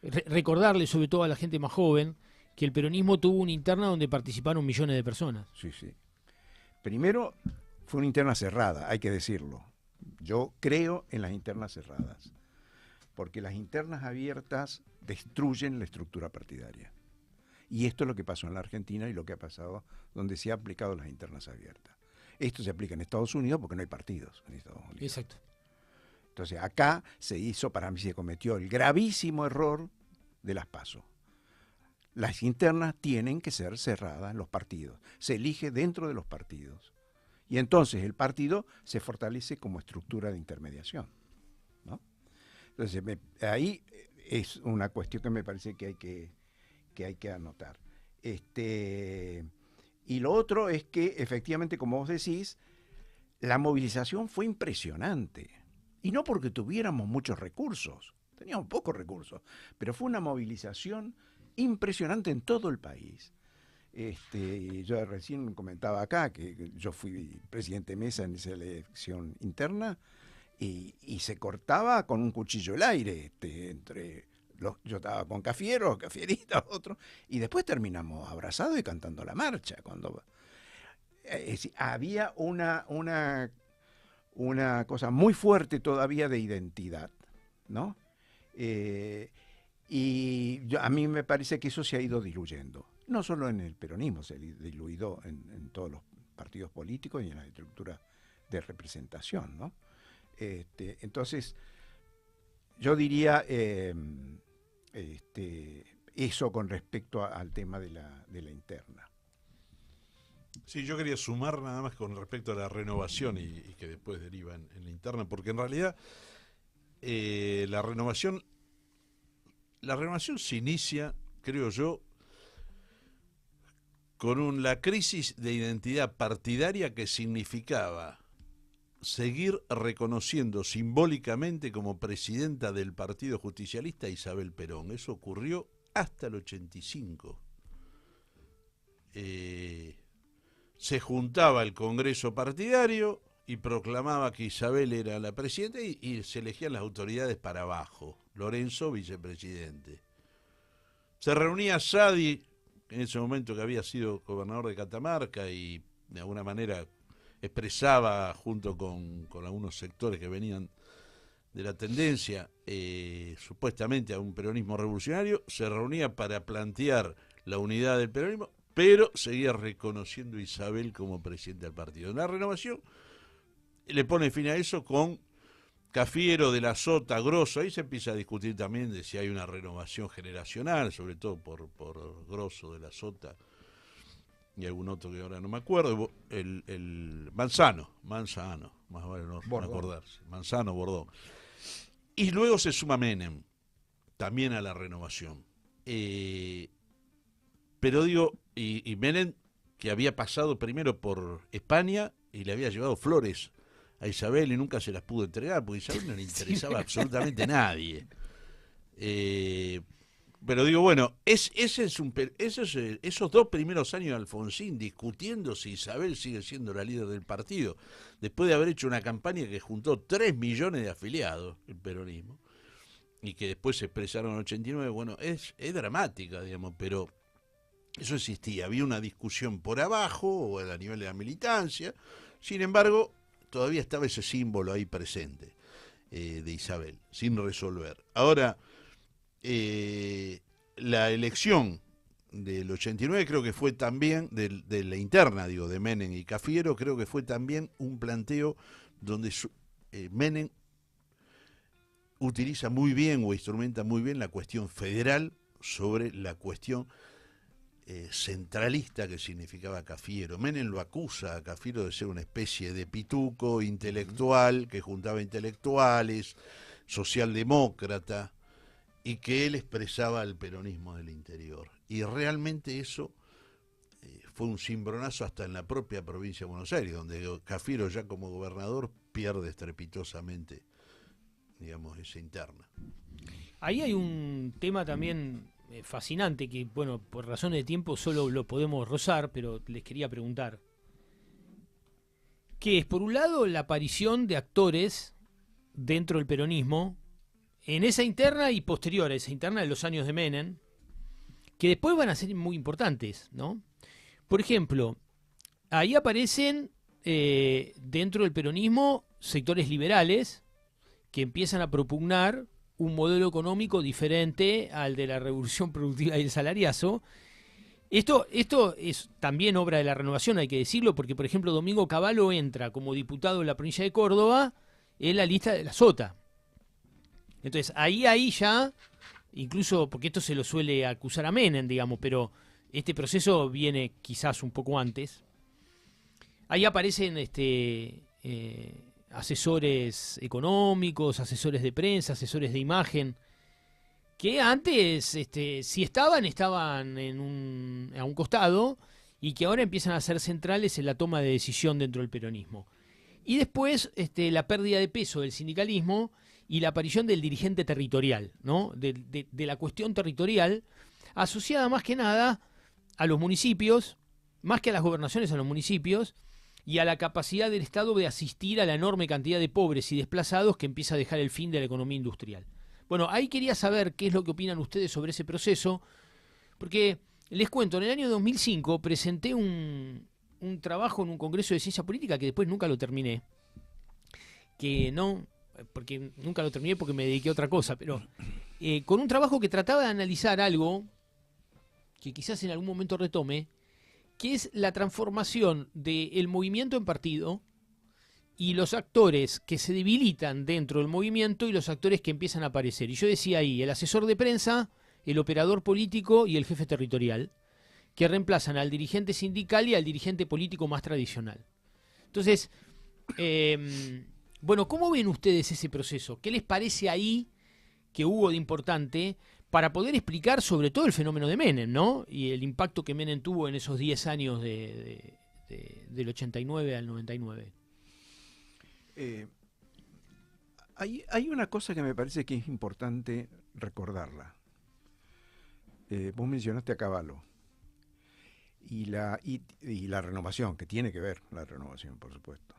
Speaker 2: Recordarle sobre todo a la gente más joven que el peronismo tuvo una interna donde participaron millones de personas.
Speaker 3: Sí, sí. Primero, fue una interna cerrada, hay que decirlo. Yo creo en las internas cerradas, porque las internas abiertas destruyen la estructura partidaria. Y esto es lo que pasó en la Argentina y lo que ha pasado donde se ha aplicado las internas abiertas. Esto se aplica en Estados Unidos porque no hay partidos en Estados Unidos.
Speaker 2: Exacto.
Speaker 3: Entonces acá para mí se cometió el gravísimo error de las PASO. Las internas tienen que ser cerradas en los partidos. Se elige dentro de los partidos. Y entonces el partido se fortalece como estructura de intermediación, ¿no? Entonces ahí es una cuestión que me parece que hay que anotar. Y lo otro es que efectivamente, como vos decís, la movilización fue impresionante. Y no porque tuviéramos muchos recursos, teníamos pocos recursos, pero fue una movilización impresionante en todo el país. Yo recién comentaba acá que yo fui presidente de mesa en esa elección interna y se cortaba con un cuchillo el aire yo estaba con Cafiero, Cafierita, otro, y después terminamos abrazados y cantando la marcha. Había una cosa muy fuerte todavía de identidad, ¿no? Y a mí me parece que eso se ha ido diluyendo. No solo en el peronismo, se ha diluido en todos los partidos políticos y en la estructura de representación, ¿no? Entonces, yo diría eso con respecto al tema de la interna.
Speaker 4: Sí, yo quería sumar nada más con respecto a la renovación y que después deriva en la interna, porque en realidad la renovación se inicia, creo yo, con la crisis de identidad partidaria que significaba seguir reconociendo simbólicamente como presidenta del Partido Justicialista a Isabel Perón. Eso ocurrió hasta el 85. Se juntaba el Congreso partidario y proclamaba que Isabel era la presidenta y se elegían las autoridades para abajo. Lorenzo, vicepresidente. Se reunía Sadi, en ese momento que había sido gobernador de Catamarca y de alguna manera junto con algunos sectores que venían de la tendencia, supuestamente a un peronismo revolucionario, se reunía para plantear la unidad del peronismo, pero seguía reconociendo a Isabel como presidente del partido. La Renovación le pone fin a eso con Cafiero, de la Sota, Grosso. Ahí se empieza a discutir también de si hay una renovación generacional, sobre todo por Grosso, de la Sota y algún otro que ahora no me acuerdo, el Manzano, más vale no acordarse, Manzano, Bordón. Y luego se suma Menem, también a la renovación. Pero digo, y Menem, que había pasado primero por España y le había llevado flores a Isabel y nunca se las pudo entregar, porque a Isabel no le interesaba absolutamente a nadie. Pero digo, bueno, esos 2 primeros años de Alfonsín discutiendo si Isabel sigue siendo la líder del partido, después de haber hecho una campaña que juntó 3 millones de afiliados, el peronismo, y que después se expresaron en 89, bueno, es dramática, digamos, pero eso existía, había una discusión por abajo, o a nivel de la militancia, sin embargo, todavía estaba ese símbolo ahí presente, de Isabel, sin resolver. Ahora, la elección del 89 creo que fue también, de la interna, digo, de Menem y Cafiero, creo que fue también un planteo donde Menem utiliza muy bien o instrumenta muy bien la cuestión federal sobre la cuestión centralista que significaba Cafiero. Menem lo acusa a Cafiero de ser una especie de pituco intelectual que juntaba intelectuales, socialdemócrata, y que él expresaba el peronismo del interior. Y realmente eso fue un cimbronazo hasta en la propia provincia de Buenos Aires, donde Cafiero ya como gobernador pierde estrepitosamente, digamos, esa interna.
Speaker 2: Ahí hay un tema también fascinante que, bueno, por razones de tiempo solo lo podemos rozar, pero les quería preguntar. Que es, por un lado, la aparición de actores dentro del peronismo, en esa interna y posterior a esa interna de los años de Menem, que después van a ser muy importantes, ¿no? Por ejemplo, ahí aparecen dentro del peronismo sectores liberales que empiezan a propugnar un modelo económico diferente al de la revolución productiva y el salariazo. Esto es también obra de la Renovación, hay que decirlo, porque, por ejemplo, Domingo Cavallo entra como diputado en la provincia de Córdoba en la lista de la Sota. Entonces, ahí ya, incluso, porque esto se lo suele acusar a Menem, digamos, pero este proceso viene quizás un poco antes. Ahí aparecen asesores económicos, asesores de prensa, asesores de imagen, que antes, si estaban a un costado, y que ahora empiezan a ser centrales en la toma de decisión dentro del peronismo. Y después, la pérdida de peso del sindicalismo y la aparición del dirigente territorial, ¿no? De la cuestión territorial, asociada más que nada a los municipios, más que a las gobernaciones, a los municipios, y a la capacidad del Estado de asistir a la enorme cantidad de pobres y desplazados que empieza a dejar el fin de la economía industrial. Bueno, ahí quería saber qué es lo que opinan ustedes sobre ese proceso, porque les cuento, en el año 2005 presenté un trabajo en un congreso de ciencia política que después nunca lo terminé, porque nunca lo terminé porque me dediqué a otra cosa, pero con un trabajo que trataba de analizar algo que quizás en algún momento retome, que es la transformación del movimiento en partido y los actores que se debilitan dentro del movimiento y los actores que empiezan a aparecer. Y yo decía ahí, el asesor de prensa, el operador político y el jefe territorial, que reemplazan al dirigente sindical y al dirigente político más tradicional. Entonces, bueno, ¿cómo ven ustedes ese proceso? ¿Qué les parece ahí que hubo de importante para poder explicar sobre todo el fenómeno de Menem, ¿no? Y el impacto que Menem tuvo en esos 10 años del 89 al 99.
Speaker 3: Hay una cosa que me parece que es importante recordarla. Vos mencionaste a Cavallo y la renovación, que tiene que ver la renovación, por supuesto.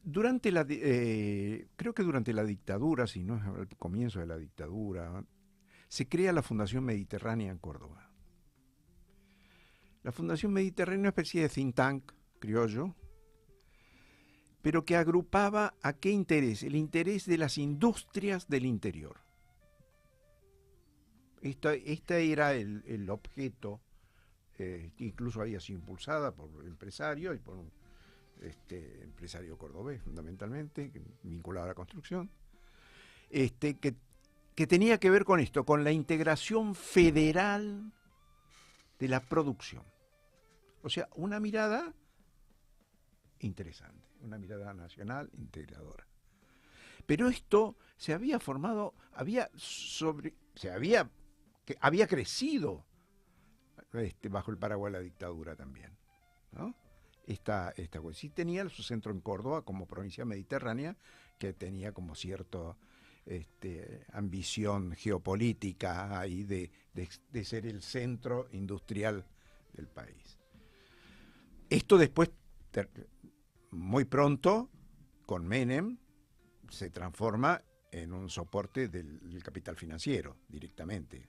Speaker 3: Creo que durante la dictadura, si no es al comienzo de la dictadura, se crea la Fundación Mediterránea en Córdoba. La Fundación Mediterránea, una especie de think tank criollo, pero que agrupaba ¿a qué interés? El interés de las industrias del interior. Esta era el objeto, que incluso había sido impulsada por empresarios y por un empresario cordobés fundamentalmente, vinculado a la construcción, que tenía que ver con esto, con la integración federal de la producción. O sea, una mirada interesante, una mirada nacional integradora. Pero esto se había formado, había crecido bajo el paraguas de la dictadura también, ¿no? Sí tenía su centro en Córdoba como provincia mediterránea, que tenía como cierto ambición geopolítica ahí de ser el centro industrial del país. Esto después, muy pronto, con Menem, se transforma en un soporte del capital financiero directamente.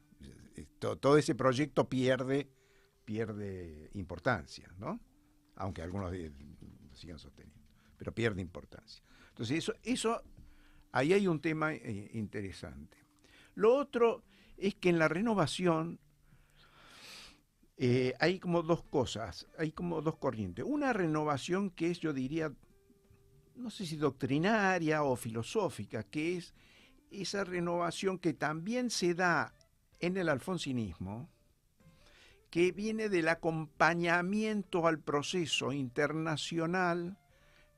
Speaker 3: Todo ese proyecto pierde importancia, ¿no? Aunque algunos lo sigan sosteniendo, pero pierde importancia. Entonces ahí hay un tema interesante. Lo otro es que en la renovación hay como dos cosas, hay como dos corrientes. Una renovación que es, yo diría, no sé si doctrinaria o filosófica, que es esa renovación que también se da en el alfonsinismo, que viene del acompañamiento al proceso internacional,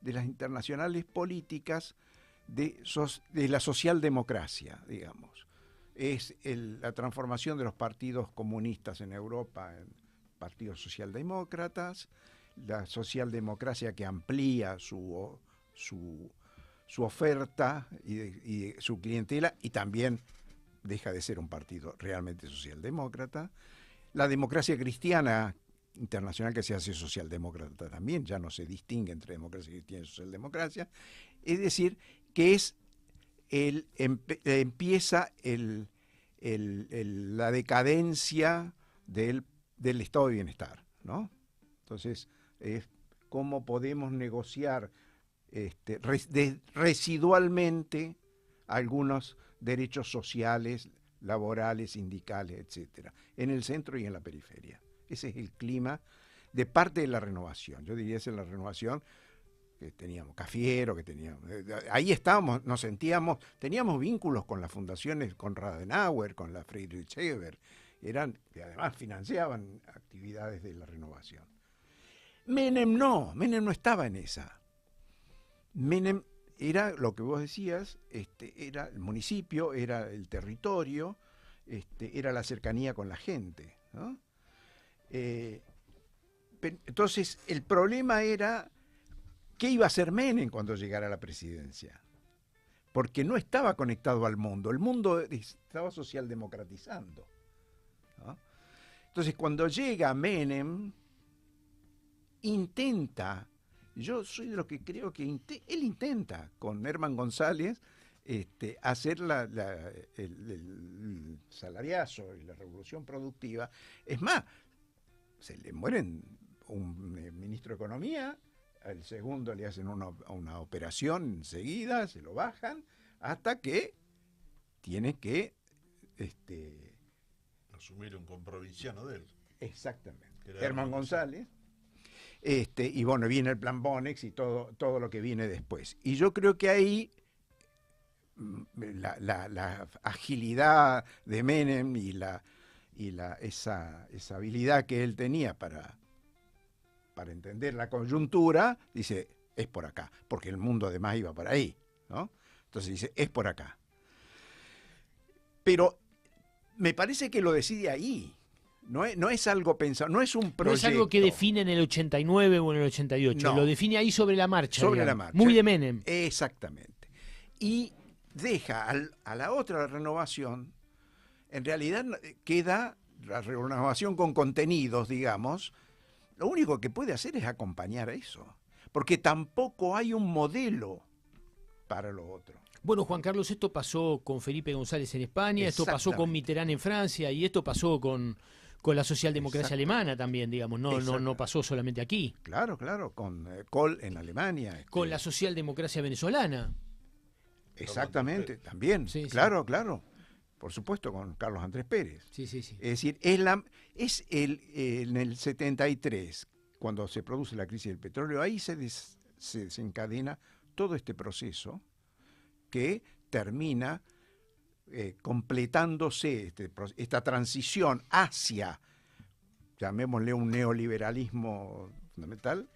Speaker 3: de las internacionales políticas de la socialdemocracia, digamos. Es la transformación de los partidos comunistas en Europa en partidos socialdemócratas, la socialdemocracia que amplía su oferta y su clientela, y también deja de ser un partido realmente socialdemócrata. La democracia cristiana internacional, que se hace socialdemócrata también, ya no se distingue entre democracia cristiana y socialdemocracia. Es decir, que empieza la decadencia del estado de bienestar, ¿no? Entonces, es cómo podemos negociar residualmente algunos derechos sociales, laborales, sindicales, etcétera, en el centro y en la periferia. Ese es el clima de parte de la renovación. Yo diría que es la renovación que teníamos, Cafiero, que teníamos, ahí estábamos, teníamos vínculos con las fundaciones, con Adenauer, con la Friedrich Ebert, que además financiaban actividades de la renovación. Menem no estaba en esa. Menem era lo que vos decías, era el municipio, era el territorio, era la cercanía con la gente, ¿no? Entonces, el problema era qué iba a hacer Menem cuando llegara a la presidencia, porque no estaba conectado al mundo, el mundo estaba socialdemocratizando, ¿no? Entonces, cuando llega Menem, yo soy de los que creo que él intenta con Herman González hacer el salariazo y la revolución productiva. Es más, se le mueren un ministro de Economía, al segundo le hacen una operación enseguida, se lo bajan, hasta que tiene que
Speaker 4: asumir un comprovinciano de él.
Speaker 3: Exactamente. Herman González. Y bueno, viene el plan Bonex y todo lo que viene después. Y yo creo que ahí la agilidad de Menem y esa habilidad que él tenía para entender la coyuntura, dice, es por acá, porque el mundo además iba por ahí, ¿no? Entonces dice, es por acá. Pero me parece que lo decide ahí. No es algo pensado, no es un proyecto.
Speaker 2: No es algo que define en el 89 o en el 88,
Speaker 3: no.
Speaker 2: Lo define ahí sobre la marcha.
Speaker 3: Sobre
Speaker 2: digamos.
Speaker 3: la marcha.
Speaker 2: Muy de Menem.
Speaker 3: Exactamente. Y deja a la otra renovación, en realidad queda la renovación con contenidos, digamos, lo único que puede hacer es acompañar a eso, porque tampoco hay un modelo para lo otro.
Speaker 2: Bueno, Juan Carlos, esto pasó con Felipe González en España, esto pasó con Mitterrand en Francia y esto pasó con Con la socialdemocracia alemana también, digamos, no pasó solamente aquí.
Speaker 3: Claro, con Kohl en Alemania.
Speaker 2: Con la socialdemocracia venezolana.
Speaker 3: Exactamente, también,
Speaker 2: Sí,
Speaker 3: claro. Por supuesto, con Carlos Andrés Pérez.
Speaker 2: Sí.
Speaker 3: Es decir, en el 73, cuando se produce la crisis del petróleo, ahí se desencadena todo este proceso que termina completándose esta transición hacia, llamémosle un neoliberalismo fundamental,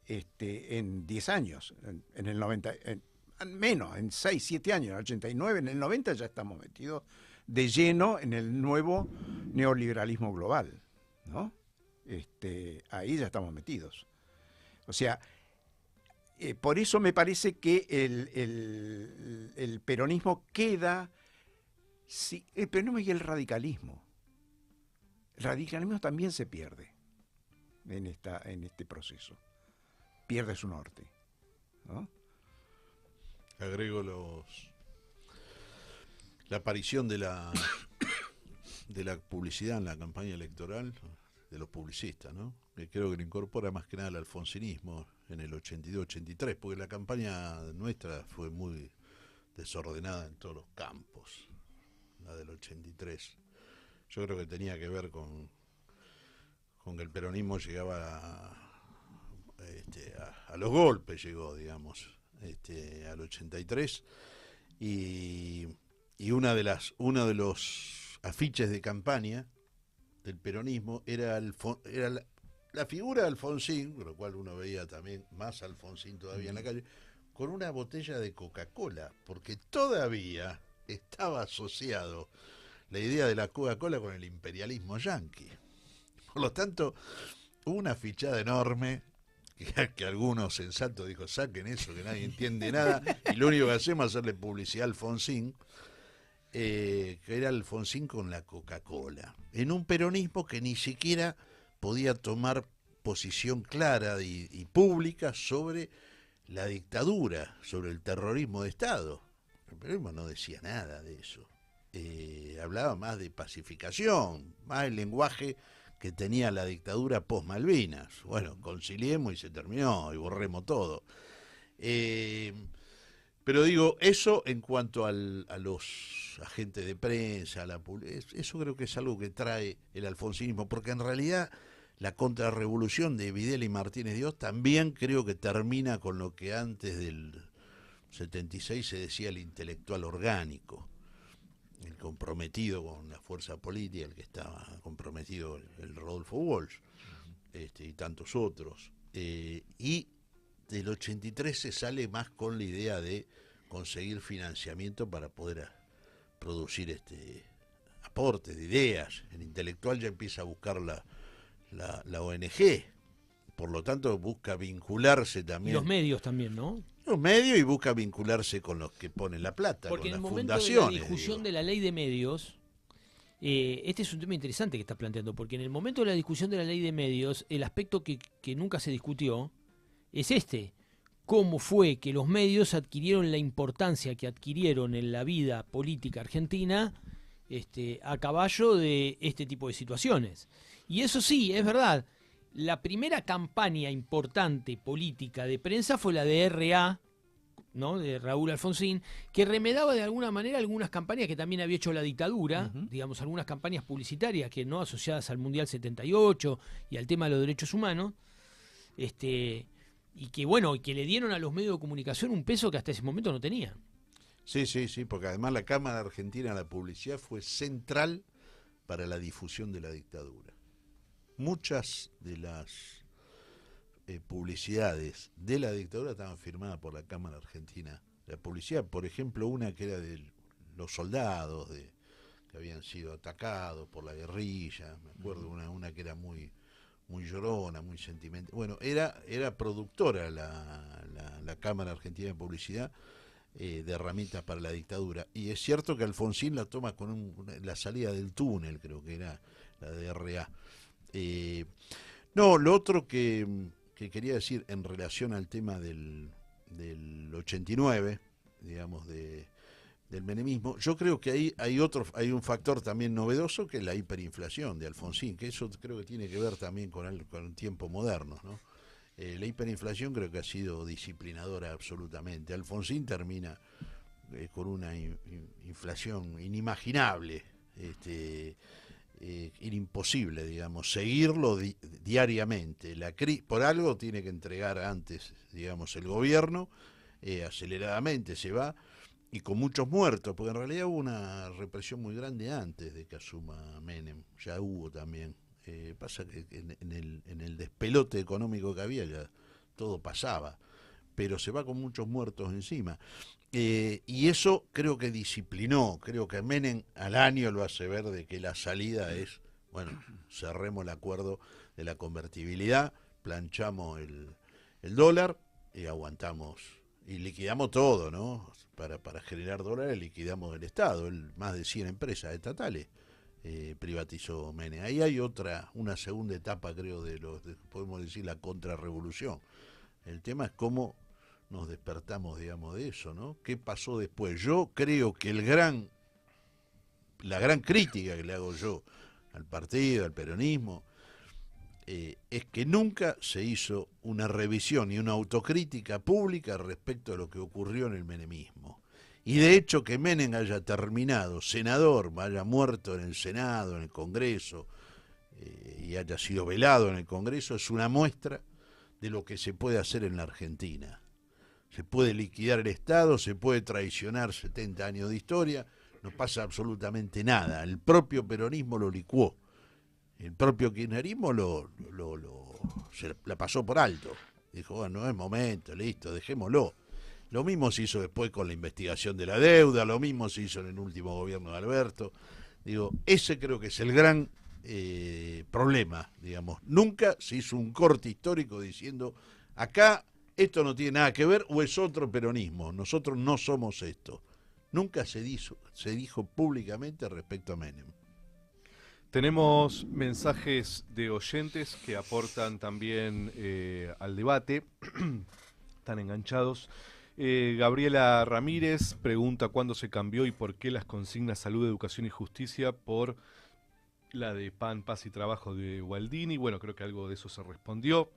Speaker 3: en 10 años, en el 90, menos, en 6, 7 años, en el 89, en el 90 ya estamos metidos de lleno en el nuevo neoliberalismo global, ¿no? Ahí ya estamos metidos. O sea, por eso me parece que el peronismo queda... Sí, el peronismo y el radicalismo. El radicalismo también se pierde en este proceso. Pierde su norte, ¿no?
Speaker 4: Agrego la aparición de la publicidad en la campaña electoral de los publicistas, ¿no? Que creo que le incorpora más que nada el alfonsinismo en el 82-83, porque la campaña nuestra fue muy desordenada en todos los campos. La del 83. Yo creo que tenía que ver con que el peronismo llegaba a los golpes, llegó, digamos, al 83, y uno de los afiches de campaña del peronismo era la figura de Alfonsín, con lo cual uno veía también más Alfonsín todavía en la calle, con una botella de Coca-Cola, porque todavía estaba asociado la idea de la Coca-Cola con el imperialismo yanqui. Por lo tanto, hubo una fichada enorme que algunos sensatos dijo, saquen eso, que nadie entiende nada, y lo único que hacemos es hacerle publicidad a Alfonsín, que era Alfonsín con la Coca-Cola, en un peronismo que ni siquiera podía tomar posición clara y pública sobre la dictadura, sobre el terrorismo de Estado. El peronismo no decía nada de eso. Hablaba más de pacificación, más el lenguaje que tenía la dictadura post-Malvinas. Bueno, conciliemos y se terminó, y borremos todo. Pero digo, eso en cuanto a los agentes de prensa, eso creo que es algo que trae el alfonsinismo, porque en realidad la contrarrevolución de Videla y Martínez Dios también creo que termina con lo que antes del 76 se decía el intelectual orgánico, el comprometido con la fuerza política, el que estaba comprometido el Rodolfo Walsh, y tantos otros. Y del 83 se sale más con la idea de conseguir financiamiento para poder producir aportes de ideas. El intelectual ya empieza a buscar la ONG, por lo tanto busca vincularse también.
Speaker 2: Y los medios también, ¿no?
Speaker 4: Los medios, y busca vincularse con los que ponen la plata,
Speaker 2: porque
Speaker 4: con
Speaker 2: en
Speaker 4: las
Speaker 2: el momento
Speaker 4: fundaciones.
Speaker 2: De la discusión de la ley de medios, este es un tema interesante que estás planteando, porque en el momento de la discusión de la ley de medios, el aspecto que nunca se discutió es cómo fue que los medios adquirieron la importancia que adquirieron en la vida política argentina a caballo de este tipo de situaciones. Y eso sí, es verdad. La primera campaña importante política de prensa fue la de R.A., ¿no?, de Raúl Alfonsín, que remedaba de alguna manera algunas campañas que también había hecho la dictadura, digamos, algunas campañas publicitarias que no asociadas al Mundial 78 y al tema de los derechos humanos, y que bueno, y que le dieron a los medios de comunicación un peso que hasta ese momento no tenían.
Speaker 4: Sí, porque además la Cámara Argentina de la Publicidad fue central para la difusión de la dictadura. Muchas de las publicidades de la dictadura estaban firmadas por la Cámara Argentina de la Publicidad. Por ejemplo, una que era de los soldados que habían sido atacados por la guerrilla. Me acuerdo una que era muy llorona, muy sentimental. Bueno, era productora la Cámara Argentina de Publicidad de herramientas para la dictadura. Y es cierto que Alfonsín la toma con la salida del túnel, creo que era la de R.A. No, lo otro que quería decir en relación al tema del 89, digamos, del menemismo, yo creo que ahí hay un factor también novedoso, que es la hiperinflación de Alfonsín, que eso creo que tiene que ver también con el tiempo moderno, ¿no? La hiperinflación creo que ha sido disciplinadora absolutamente. Alfonsín termina con una inflación inimaginable, imposible, digamos, seguirlo diariamente. Por algo tiene que entregar antes, digamos, el gobierno, aceleradamente se va, y con muchos muertos, porque en realidad hubo una represión muy grande antes de que asuma Menem, ya hubo también. Pasa que en el despelote económico que había ya todo pasaba, pero se va con muchos muertos encima. Y eso creo que disciplinó, creo que Menem al año lo hace ver de que la salida es, bueno, cerremos el acuerdo de la convertibilidad, planchamos el dólar y aguantamos, y liquidamos todo, ¿no? Para generar dólares liquidamos el Estado, más de 100 empresas estatales privatizó Menem. Ahí hay una segunda etapa, creo, podemos decir, la contrarrevolución. El tema es cómo nos despertamos, digamos, de eso, ¿no? ¿Qué pasó después? Yo creo que la gran crítica que le hago yo al partido, al peronismo, es que nunca se hizo una revisión y una autocrítica pública respecto a lo que ocurrió en el menemismo. Y de hecho que Menem haya terminado senador, haya muerto en el Senado, en el Congreso, y haya sido velado en el Congreso, es una muestra de lo que se puede hacer en la Argentina. Se puede liquidar el Estado, se puede traicionar 70 años de historia, no pasa absolutamente nada. El propio peronismo lo licuó. El propio kirchnerismo se la pasó por alto. Dijo, bueno, no es momento, listo, dejémoslo. Lo mismo se hizo después con la investigación de la deuda, lo mismo se hizo en el último gobierno de Alberto. Digo, ese creo que es el gran problema, digamos. Nunca se hizo un corte histórico diciendo, acá esto no tiene nada que ver o es otro peronismo, nosotros no somos esto. Nunca se dijo públicamente respecto a Menem.
Speaker 1: Tenemos mensajes de oyentes que aportan también al debate, están enganchados. Gabriela Ramírez pregunta cuándo se cambió y por qué las consignas salud, educación y justicia por la de pan, paz y trabajo de Gualdini. Bueno, creo que algo de eso se respondió.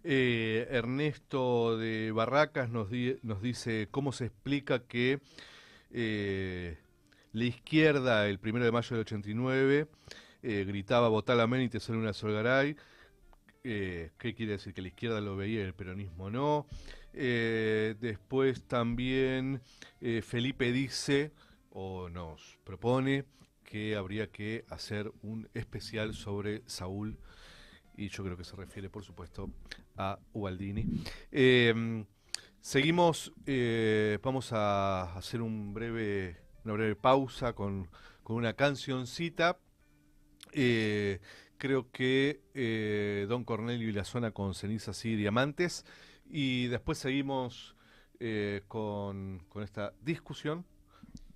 Speaker 1: Ernesto de Barracas nos dice cómo se explica que la izquierda el 1 de mayo del 89 gritaba votar a Menem y te sale una Solgaray. ¿Qué quiere decir? Que la izquierda lo veía y el peronismo no. Después también Felipe dice o nos propone que habría que hacer un especial sobre Saúl, y yo creo que se refiere por supuesto a Ubaldini. Seguimos, vamos a hacer una breve pausa con una cancioncita. Creo que Don Cornelio y la Zona con Cenizas y Diamantes, y después seguimos con esta discusión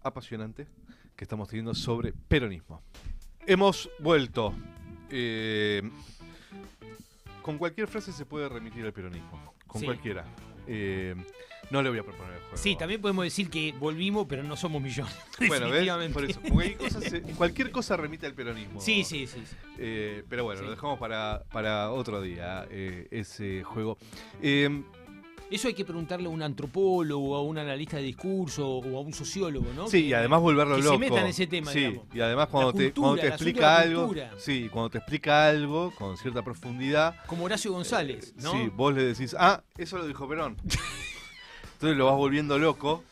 Speaker 1: apasionante que estamos teniendo sobre peronismo. Hemos vuelto. Con cualquier frase se puede remitir al peronismo, con cualquiera. No le voy a proponer el juego.
Speaker 2: Sí, también podemos decir que volvimos, pero no somos millones.
Speaker 1: Bueno, ¿ves? Por eso, porque hay cosas, cualquier cosa remite al peronismo.
Speaker 2: Sí.
Speaker 1: Pero bueno, lo dejamos para otro día, ese juego.
Speaker 2: Eso hay que preguntarle a un antropólogo, a un analista de discurso o a un sociólogo, ¿no?
Speaker 1: Sí, y además volverlo loco.
Speaker 2: Que se meta en ese tema, digamos.
Speaker 1: Y además cuando te explica algo, cuando te explica algo con cierta profundidad.
Speaker 2: Como Horacio González, ¿no?
Speaker 1: Sí, vos le decís, eso lo dijo Perón. Entonces lo vas volviendo loco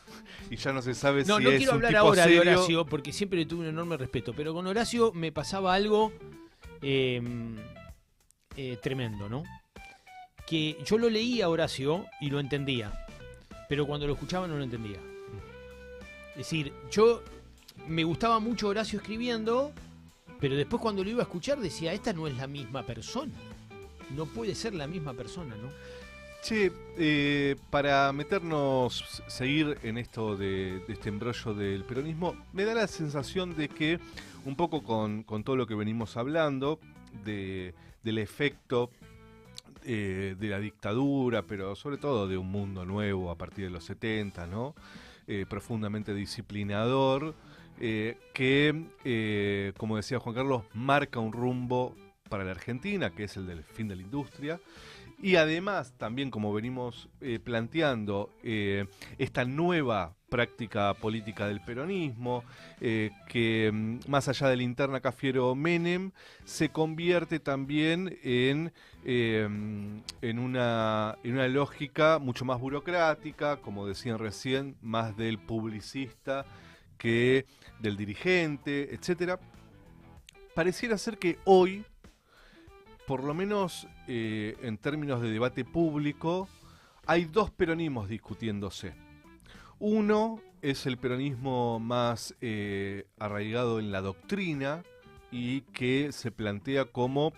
Speaker 1: y ya no se sabe si es un tipo serio. No quiero hablar ahora de
Speaker 2: Horacio porque siempre le tuve un enorme respeto, pero con Horacio me pasaba algo tremendo, ¿no? Que yo lo leía a Horacio y lo entendía, pero cuando lo escuchaba no lo entendía. Es decir, yo me gustaba mucho Horacio escribiendo, pero después cuando lo iba a escuchar decía, esta no es la misma persona. No puede ser la misma persona, ¿no?
Speaker 1: Che, para seguir en esto de este embrollo del peronismo, me da la sensación de que, un poco con todo lo que venimos hablando, del efecto de la dictadura, pero sobre todo de un mundo nuevo a partir de los 70, ¿no? profundamente disciplinador, que, como decía Juan Carlos, marca un rumbo para la Argentina, que es el del fin de la industria. Y además, también como venimos planteando, esta nueva práctica política del peronismo, que más allá del interna Cafiero Menem, se convierte también en una lógica mucho más burocrática, como decían recién, más del publicista que del dirigente, etcétera. Pareciera ser que hoy, por lo menos en términos de debate público, hay dos peronismos discutiéndose. Uno es el peronismo más arraigado en la doctrina y que se plantea como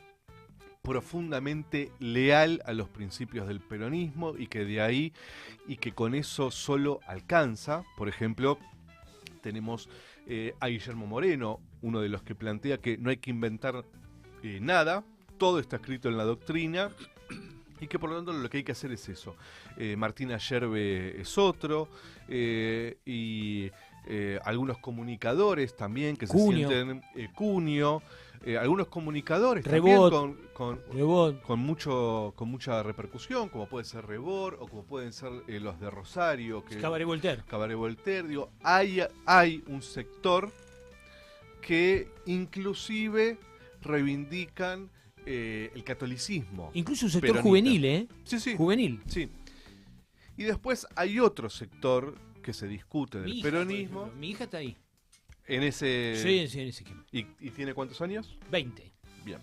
Speaker 1: profundamente leal a los principios del peronismo y que de ahí y que con eso solo alcanza. Por ejemplo, tenemos a Guillermo Moreno, uno de los que plantea que no hay que inventar nada, todo está escrito en la doctrina y que por lo tanto lo que hay que hacer es eso. Martín Ayerbe es otro, y algunos comunicadores también que
Speaker 2: Cunio.
Speaker 1: se sienten Cunio, algunos comunicadores
Speaker 2: Rebord.
Speaker 1: también con mucha repercusión, como puede ser Rebord o como pueden ser los de Rosario,
Speaker 2: Cabaret Voltaire.
Speaker 1: Cabaret Voltaire, digo, hay un sector que inclusive reivindican el catolicismo.
Speaker 2: Incluso un sector
Speaker 1: peronista.
Speaker 2: juvenil, ¿eh?
Speaker 1: Sí.
Speaker 2: Juvenil.
Speaker 1: Sí. Y después hay otro sector que se discute del peronismo.
Speaker 2: Mi hija está ahí.
Speaker 1: En ese...
Speaker 2: Sí, en ese equipo.
Speaker 1: ¿Y tiene cuántos años?
Speaker 2: 20.
Speaker 1: Bien.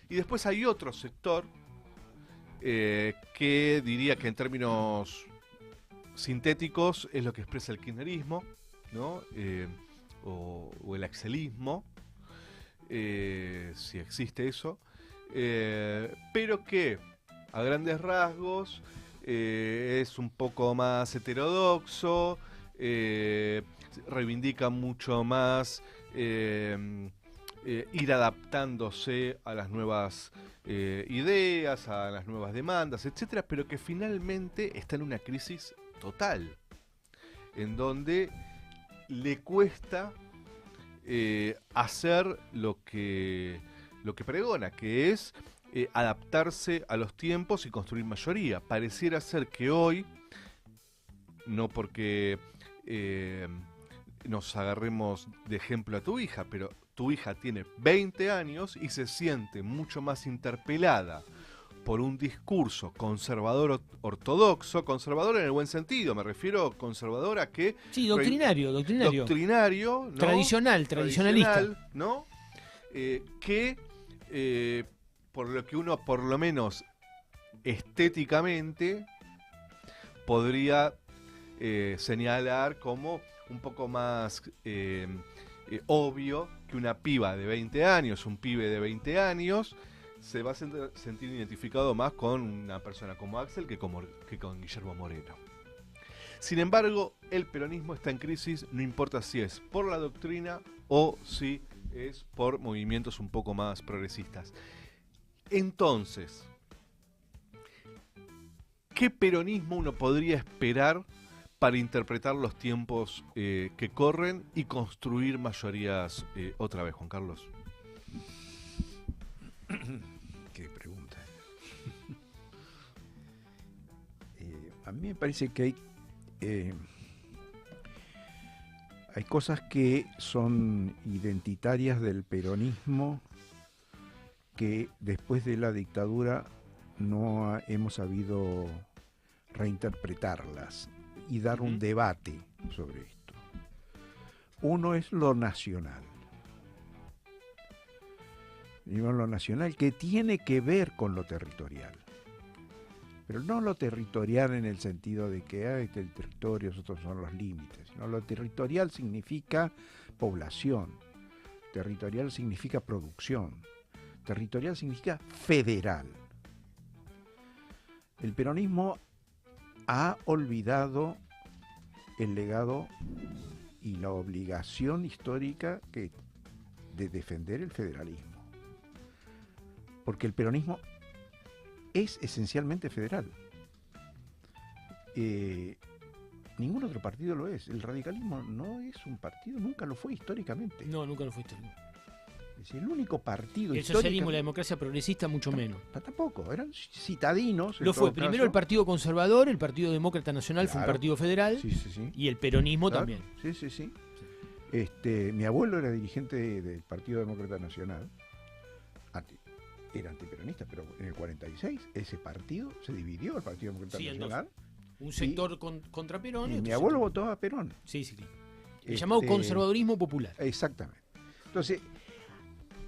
Speaker 1: Y después hay otro sector que diría que en términos sintéticos es lo que expresa el kirchnerismo, ¿no? O el axelismo, si existe eso, pero que a grandes rasgos es un poco más heterodoxo, reivindica mucho más ir adaptándose a las nuevas ideas, a las nuevas demandas, etcétera, pero que finalmente está en una crisis total, en donde le cuesta hacer lo que pregona, que es adaptarse a los tiempos y construir mayoría. Pareciera ser que hoy, no porque nos agarremos de ejemplo a tu hija, pero tu hija tiene 20 años y se siente mucho más interpelada por un discurso conservador ortodoxo, conservador en el buen sentido, me refiero conservador a que...
Speaker 2: Sí, doctrinario.
Speaker 1: Doctrinario, ¿no?
Speaker 2: Tradicionalista.
Speaker 1: ¿No? Que por lo que uno, por lo menos estéticamente, podría señalar como un poco más obvio que una piba de 20 años, un pibe de 20 años, se va a sentir identificado más con una persona como Axel que con Guillermo Moreno. Sin embargo, el peronismo está en crisis, no importa si es por la doctrina o si es por movimientos un poco más progresistas. Entonces, ¿qué peronismo uno podría esperar para interpretar los tiempos que corren y construir mayorías otra vez, Juan Carlos?
Speaker 3: Qué pregunta. A mí me parece que hay cosas que son identitarias del peronismo que después de la dictadura no hemos sabido reinterpretarlas y dar un debate sobre esto. Uno es lo nacional. Lo nacional que tiene que ver con lo territorial. Pero no lo territorial en el sentido de que este es el territorio, estos son los límites. Sino lo territorial significa población. Territorial significa producción. Territorial significa federal. El peronismo ha olvidado el legado y la obligación histórica de defender el federalismo. Porque el peronismo es esencialmente federal. Ningún otro partido lo es. El radicalismo no es un partido, nunca lo fue históricamente.
Speaker 2: No, nunca lo fue histórico.
Speaker 3: Es el único partido
Speaker 2: El socialismo y la democracia progresista mucho menos.
Speaker 3: Tampoco, eran citadinos.
Speaker 2: Lo fue primero el Partido Conservador, el Partido Demócrata Nacional fue un partido federal, y el peronismo también.
Speaker 3: Sí. Mi abuelo era dirigente del Partido Demócrata Nacional. Era antiperonista, pero en el 46 ese partido se dividió, el Partido Demócrata Nacional.
Speaker 2: Un sector contra Perón.
Speaker 3: Y mi abuelo votó a Perón.
Speaker 2: Sí. El llamado conservadurismo popular.
Speaker 3: Exactamente. Entonces,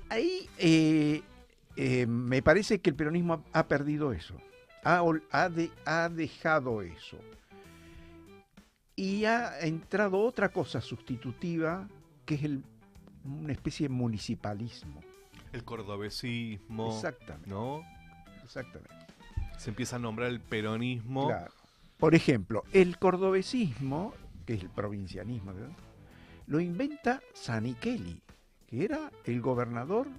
Speaker 3: ahí me parece que el peronismo ha perdido eso. Ha dejado eso. Y ha entrado otra cosa sustitutiva, que es una especie de municipalismo.
Speaker 1: El cordobesismo.
Speaker 3: Exactamente.
Speaker 1: ¿No?
Speaker 3: Exactamente.
Speaker 1: Se empieza a nombrar el peronismo.
Speaker 3: Claro. Por ejemplo, el cordobesismo, que es el provincianismo, ¿verdad?, lo inventa Zanichelli, que era el gobernador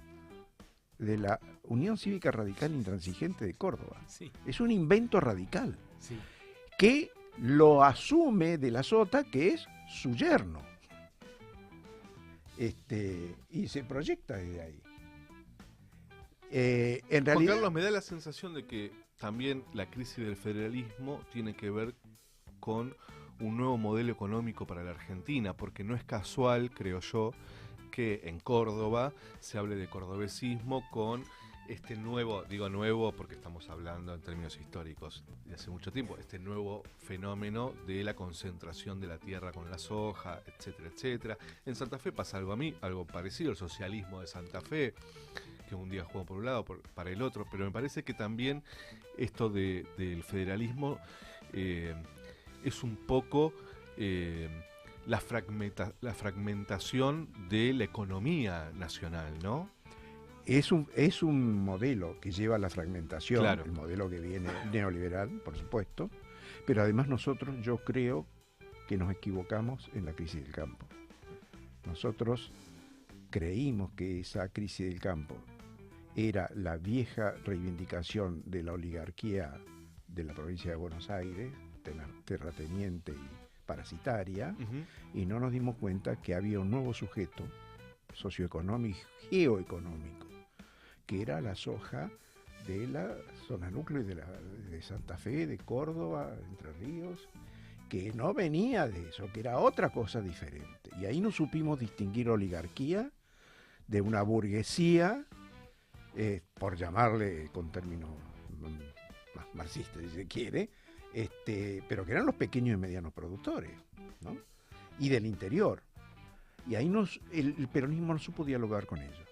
Speaker 3: de la Unión Cívica Radical Intransigente de Córdoba.
Speaker 2: Sí.
Speaker 3: Es un invento radical,
Speaker 2: sí,
Speaker 3: que lo asume de la Sota, que es su yerno. Y se proyecta desde ahí. En realidad,
Speaker 1: Juan Carlos, me da la sensación de que también la crisis del federalismo tiene que ver con un nuevo modelo económico para la Argentina, porque no es casual, creo yo, que en Córdoba se hable de cordobesismo con este nuevo, digo nuevo porque estamos hablando en términos históricos de hace mucho tiempo, este nuevo fenómeno de la concentración de la tierra con la soja, etcétera, etcétera. En Santa Fe pasa algo parecido, el socialismo de Santa Fe, que un día juega por un lado, para el otro, pero me parece que también esto del federalismo es un poco la fragmentación de la economía nacional, ¿no?
Speaker 3: Es un modelo que lleva a la fragmentación,
Speaker 1: claro,
Speaker 3: el modelo que viene neoliberal, por supuesto, pero además nosotros, yo creo que nos equivocamos en la crisis del campo. Nosotros creímos que esa crisis del campo era la vieja reivindicación de la oligarquía de la provincia de Buenos Aires, terrateniente y parasitaria, y no nos dimos cuenta que había un nuevo sujeto socioeconómico, geoeconómico, que era la soja de la zona núcleo de Santa Fe, de Córdoba, Entre Ríos, que no venía de eso, que era otra cosa diferente. Y ahí no supimos distinguir oligarquía de una burguesía, por llamarle con términos más marxistas, si se quiere, pero que eran los pequeños y medianos productores, ¿no? Y del interior. Y ahí el peronismo no supo dialogar con ellos.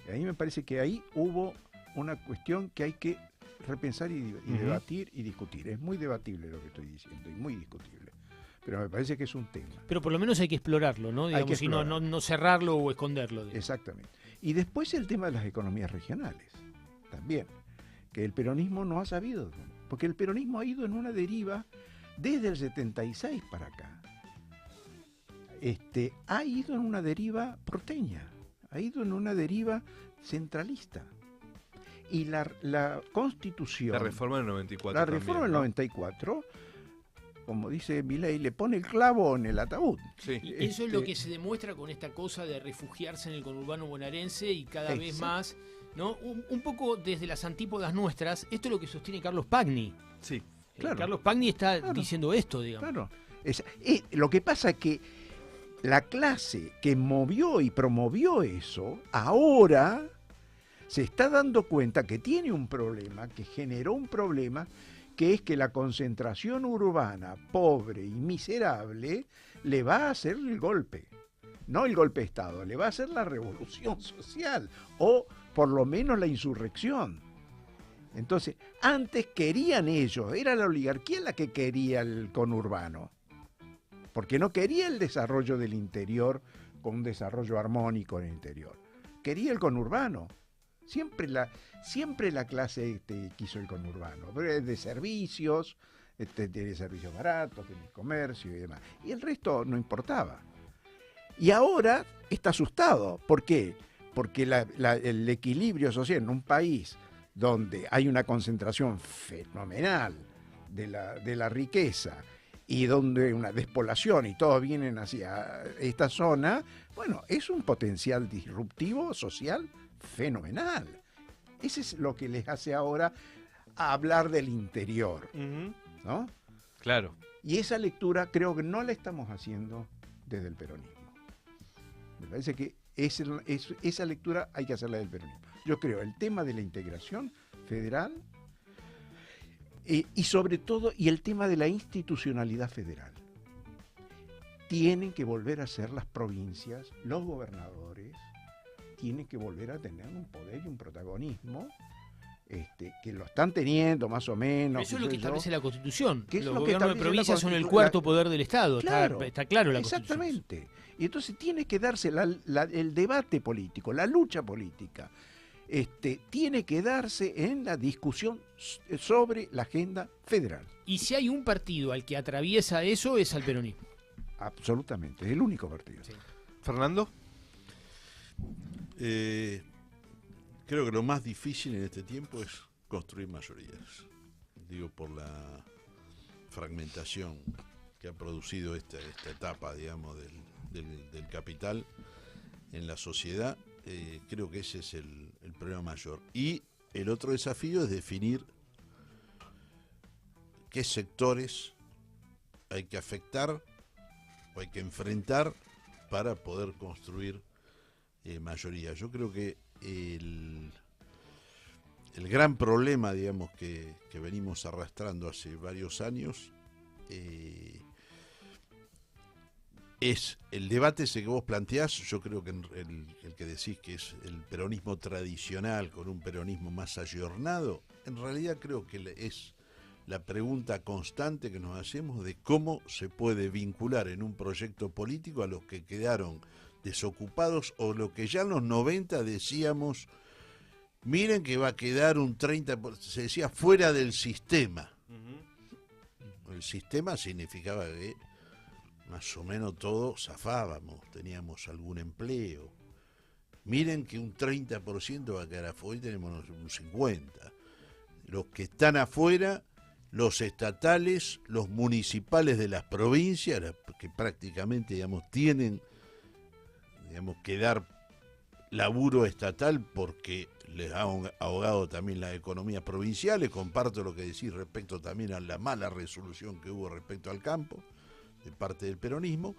Speaker 3: Y ahí me parece que ahí hubo una cuestión que hay que repensar y debatir y discutir. Es muy debatible lo que estoy diciendo y muy discutible. Pero me parece que es un tema.
Speaker 2: Pero por lo menos hay que explorarlo, ¿no? Digamos, y no cerrarlo o esconderlo. Digamos.
Speaker 3: Exactamente. Y después el tema de las economías regionales, también, que el peronismo no ha sabido, porque el peronismo ha ido en una deriva desde el 76 para acá. Ha ido en una deriva porteña, ha ido en una deriva centralista. Y la Constitución...
Speaker 1: La reforma del 94
Speaker 3: La reforma del 94, como dice Milei, le pone el clavo en el ataúd.
Speaker 1: Sí.
Speaker 2: Y eso es lo que se demuestra con esta cosa de refugiarse en el conurbano bonaerense y cada vez más, ¿no? Un poco desde las antípodas nuestras, esto es lo que sostiene Carlos Pagni.
Speaker 1: Sí,
Speaker 3: claro.
Speaker 2: Carlos Pagni está diciendo esto, digamos.
Speaker 3: Claro. Lo que pasa es que la clase que movió y promovió eso, ahora se está dando cuenta que tiene un problema, que generó un problema, que es que la concentración urbana, pobre y miserable, le va a hacer el golpe. No el golpe de Estado, le va a hacer la revolución social, o por lo menos la insurrección. Entonces, antes querían ellos, era la oligarquía la que quería el conurbano, porque no quería el desarrollo del interior con un desarrollo armónico en el interior. Quería el conurbano. Siempre la clase quiso el conurbano, de servicios, de servicios baratos, de comercio y demás. Y el resto no importaba. Y ahora está asustado. ¿Por qué? Porque el equilibrio social en un país donde hay una concentración fenomenal de la riqueza y donde una despoblación y todos vienen hacia esta zona, bueno, es un potencial disruptivo social fenomenal. Ese es lo que les hace ahora hablar del interior, ¿no?
Speaker 1: Claro.
Speaker 3: Y esa lectura creo que no la estamos haciendo desde el peronismo. Me parece que esa lectura hay que hacerla del peronismo. Yo creo el tema de la integración federal y sobre todo y el tema de la institucionalidad federal. Tienen que volver a ser las provincias, los gobernadores, tienen que volver a tener un poder y un protagonismo que lo están teniendo más o menos.
Speaker 2: Eso es lo que establece la Constitución.
Speaker 3: Que es
Speaker 2: los
Speaker 3: lo que
Speaker 2: gobiernos de provincia son el cuarto poder del Estado.
Speaker 3: Claro,
Speaker 2: está claro la Constitución.
Speaker 3: exactamente. Y entonces tiene que darse el debate político, la lucha política. Tiene que darse en la discusión sobre la agenda federal.
Speaker 2: Y si hay un partido al que atraviesa eso, es al peronismo.
Speaker 3: Absolutamente, es el único partido.
Speaker 1: Sí. Fernando.
Speaker 4: Creo que lo más difícil en este tiempo es construir mayorías. Digo, por la fragmentación que ha producido esta etapa, digamos, del capital en la sociedad. Creo que ese es el problema mayor. Y el otro desafío es definir qué sectores hay que afectar o hay que enfrentar para poder construir mayoría. Yo creo que el gran problema, digamos, que venimos arrastrando hace varios años es el debate ese que vos planteás. Yo creo que el que decís que es el peronismo tradicional con un peronismo más ayornado, en realidad creo que es la pregunta constante que nos hacemos de cómo se puede vincular en un proyecto político a los que quedaron desocupados o lo que ya en los 90 decíamos, miren que va a quedar un 30%, se decía fuera del sistema. El sistema significaba que más o menos todos zafábamos, teníamos algún empleo. Miren que un 30% va a quedar afuera, hoy tenemos un 50%. Los que están afuera, los estatales, los municipales de las provincias, que prácticamente, digamos, tienen, digamos, que dar laburo estatal porque les ha ahogado también las economías provinciales. Comparto lo que decís respecto también a la mala resolución que hubo respecto al campo de parte del peronismo,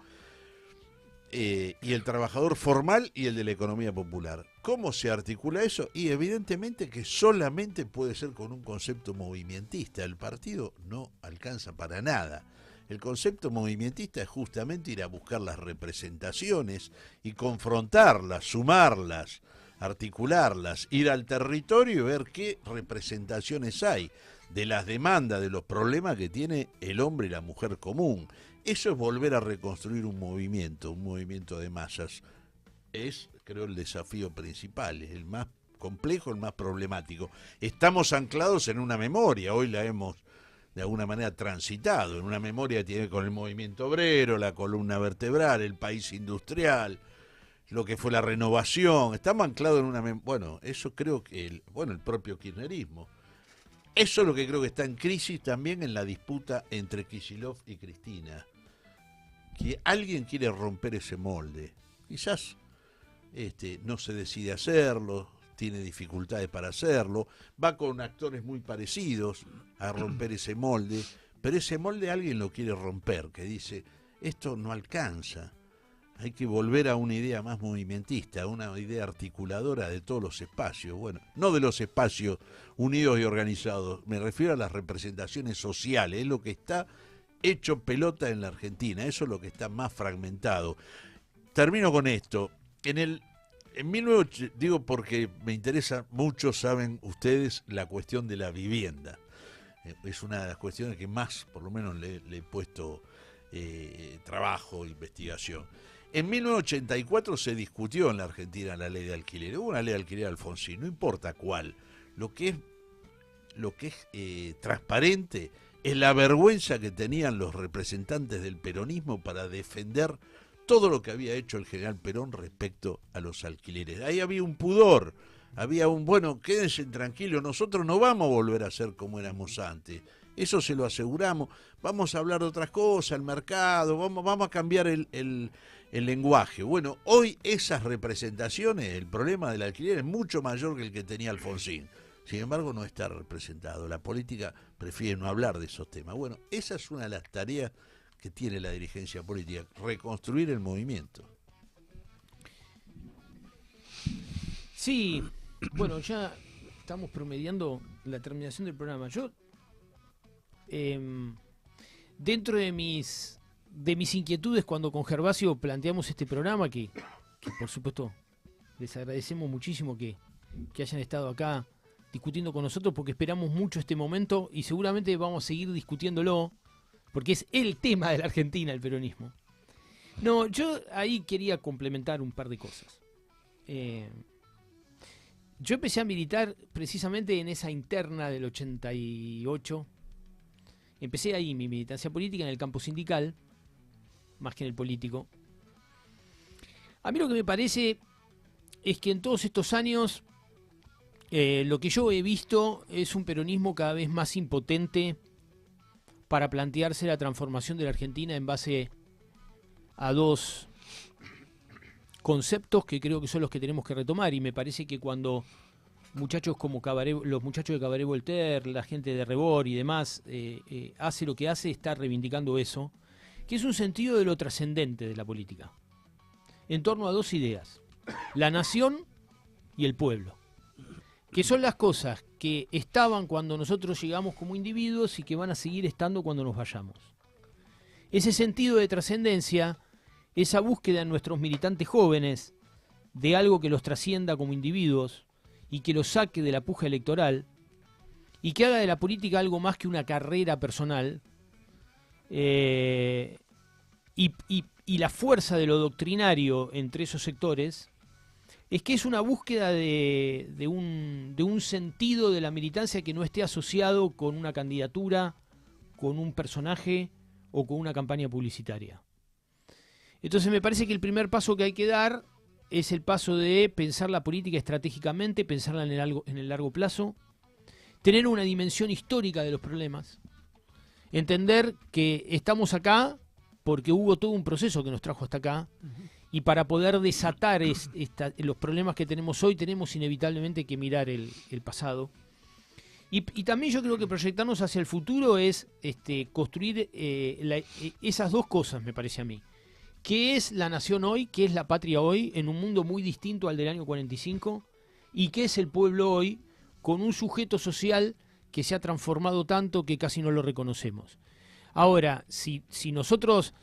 Speaker 4: y el trabajador formal y el de la economía popular. ¿Cómo se articula eso? Y evidentemente que solamente puede ser con un concepto movimentista. El partido no alcanza para nada. El concepto movimentista es justamente ir a buscar las representaciones y confrontarlas, sumarlas, articularlas, ir al territorio y ver qué representaciones hay de las demandas, de los problemas que tiene el hombre y la mujer común. Eso es volver a reconstruir un movimiento de masas. Es, creo, el desafío principal, es el más complejo, el más problemático. Estamos anclados en una memoria, hoy la hemos de alguna manera transitado, en una memoria que tiene que ver con el movimiento obrero, la columna vertebral, el país industrial, lo que fue la renovación. Estamos anclados en una bueno, eso creo que el propio kirchnerismo. Eso es lo que creo que está en crisis también en la disputa entre Kicillof y Cristina. Que alguien quiere romper ese molde. Quizás no se decide hacerlo, tiene dificultades para hacerlo, va con actores muy parecidos a romper ese molde, pero ese molde alguien lo quiere romper, que dice, esto no alcanza. Hay que volver a una idea más movimentista, a una idea articuladora de todos los espacios. Bueno, no de los espacios unidos y organizados, me refiero a las representaciones sociales, es lo que está hecho pelota en la Argentina, eso es lo que está más fragmentado. Termino con esto. En 1980, digo porque me interesa mucho, saben ustedes, la cuestión de la vivienda. Es una de las cuestiones que más, por lo menos, le he puesto trabajo, investigación. En 1984 se discutió en la Argentina la ley de alquiler. Hubo una ley de alquiler Alfonsín, no importa cuál. Lo que es transparente es la vergüenza que tenían los representantes del peronismo para defender todo lo que había hecho el general Perón respecto a los alquileres. Ahí había un pudor, había un, bueno, quédense tranquilos, nosotros no vamos a volver a ser como éramos antes. eso se lo aseguramos. Vamos a hablar de otras cosas, el mercado, vamos a cambiar el lenguaje. Bueno, hoy esas representaciones, el problema del alquiler es mucho mayor que el que tenía Alfonsín. Sin embargo, no está representado. La política prefiere no hablar de esos temas. Bueno, esa es una de las tareas que tiene la dirigencia política, reconstruir el movimiento.
Speaker 2: Sí, bueno, ya estamos promediando la terminación del programa. Yo, dentro de mis inquietudes cuando con Gervasio planteamos este programa, que por supuesto les agradecemos muchísimo que hayan estado acá discutiendo con nosotros, porque esperamos mucho este momento y seguramente vamos a seguir discutiéndolo, porque es el tema de la Argentina, el peronismo. No, yo ahí quería complementar un par de cosas. Yo empecé a militar precisamente en esa interna del 88. Empecé ahí mi militancia política en el campo sindical, más que en el político. A mí lo que me parece es que en todos estos años lo que yo he visto es un peronismo cada vez más impotente para plantearse la transformación de la Argentina en base a dos conceptos que creo que son los que tenemos que retomar, y me parece que cuando muchachos como los muchachos de Cabaret Voltaire, la gente de Rebord y demás hace lo que hace, está reivindicando eso, que es un sentido de lo trascendente de la política, en torno a dos ideas: la nación y el pueblo, que son las cosas que estaban cuando nosotros llegamos como individuos y que van a seguir estando cuando nos vayamos. Ese sentido de trascendencia, esa búsqueda en nuestros militantes jóvenes de algo que los trascienda como individuos y que los saque de la puja electoral y que haga de la política algo más que una carrera personal, y la fuerza de lo doctrinario entre esos sectores, es que es una búsqueda de un sentido de la militancia que no esté asociado con una candidatura, con un personaje o con una campaña publicitaria. Entonces me parece que el primer paso que hay que dar es el paso de pensar la política estratégicamente, pensarla en el largo plazo, tener una dimensión histórica de los problemas, entender que estamos acá porque hubo todo un proceso que nos trajo hasta acá, y para poder desatar los problemas que tenemos hoy tenemos inevitablemente que mirar el pasado. Y también yo creo que proyectarnos hacia el futuro es construir esas dos cosas, me parece a mí. ¿Qué es la nación hoy? ¿Qué es la patria hoy? En un mundo muy distinto al del año 45. ¿Y qué es el pueblo hoy? Con un sujeto social que se ha transformado tanto que casi no lo reconocemos. Ahora, si nosotros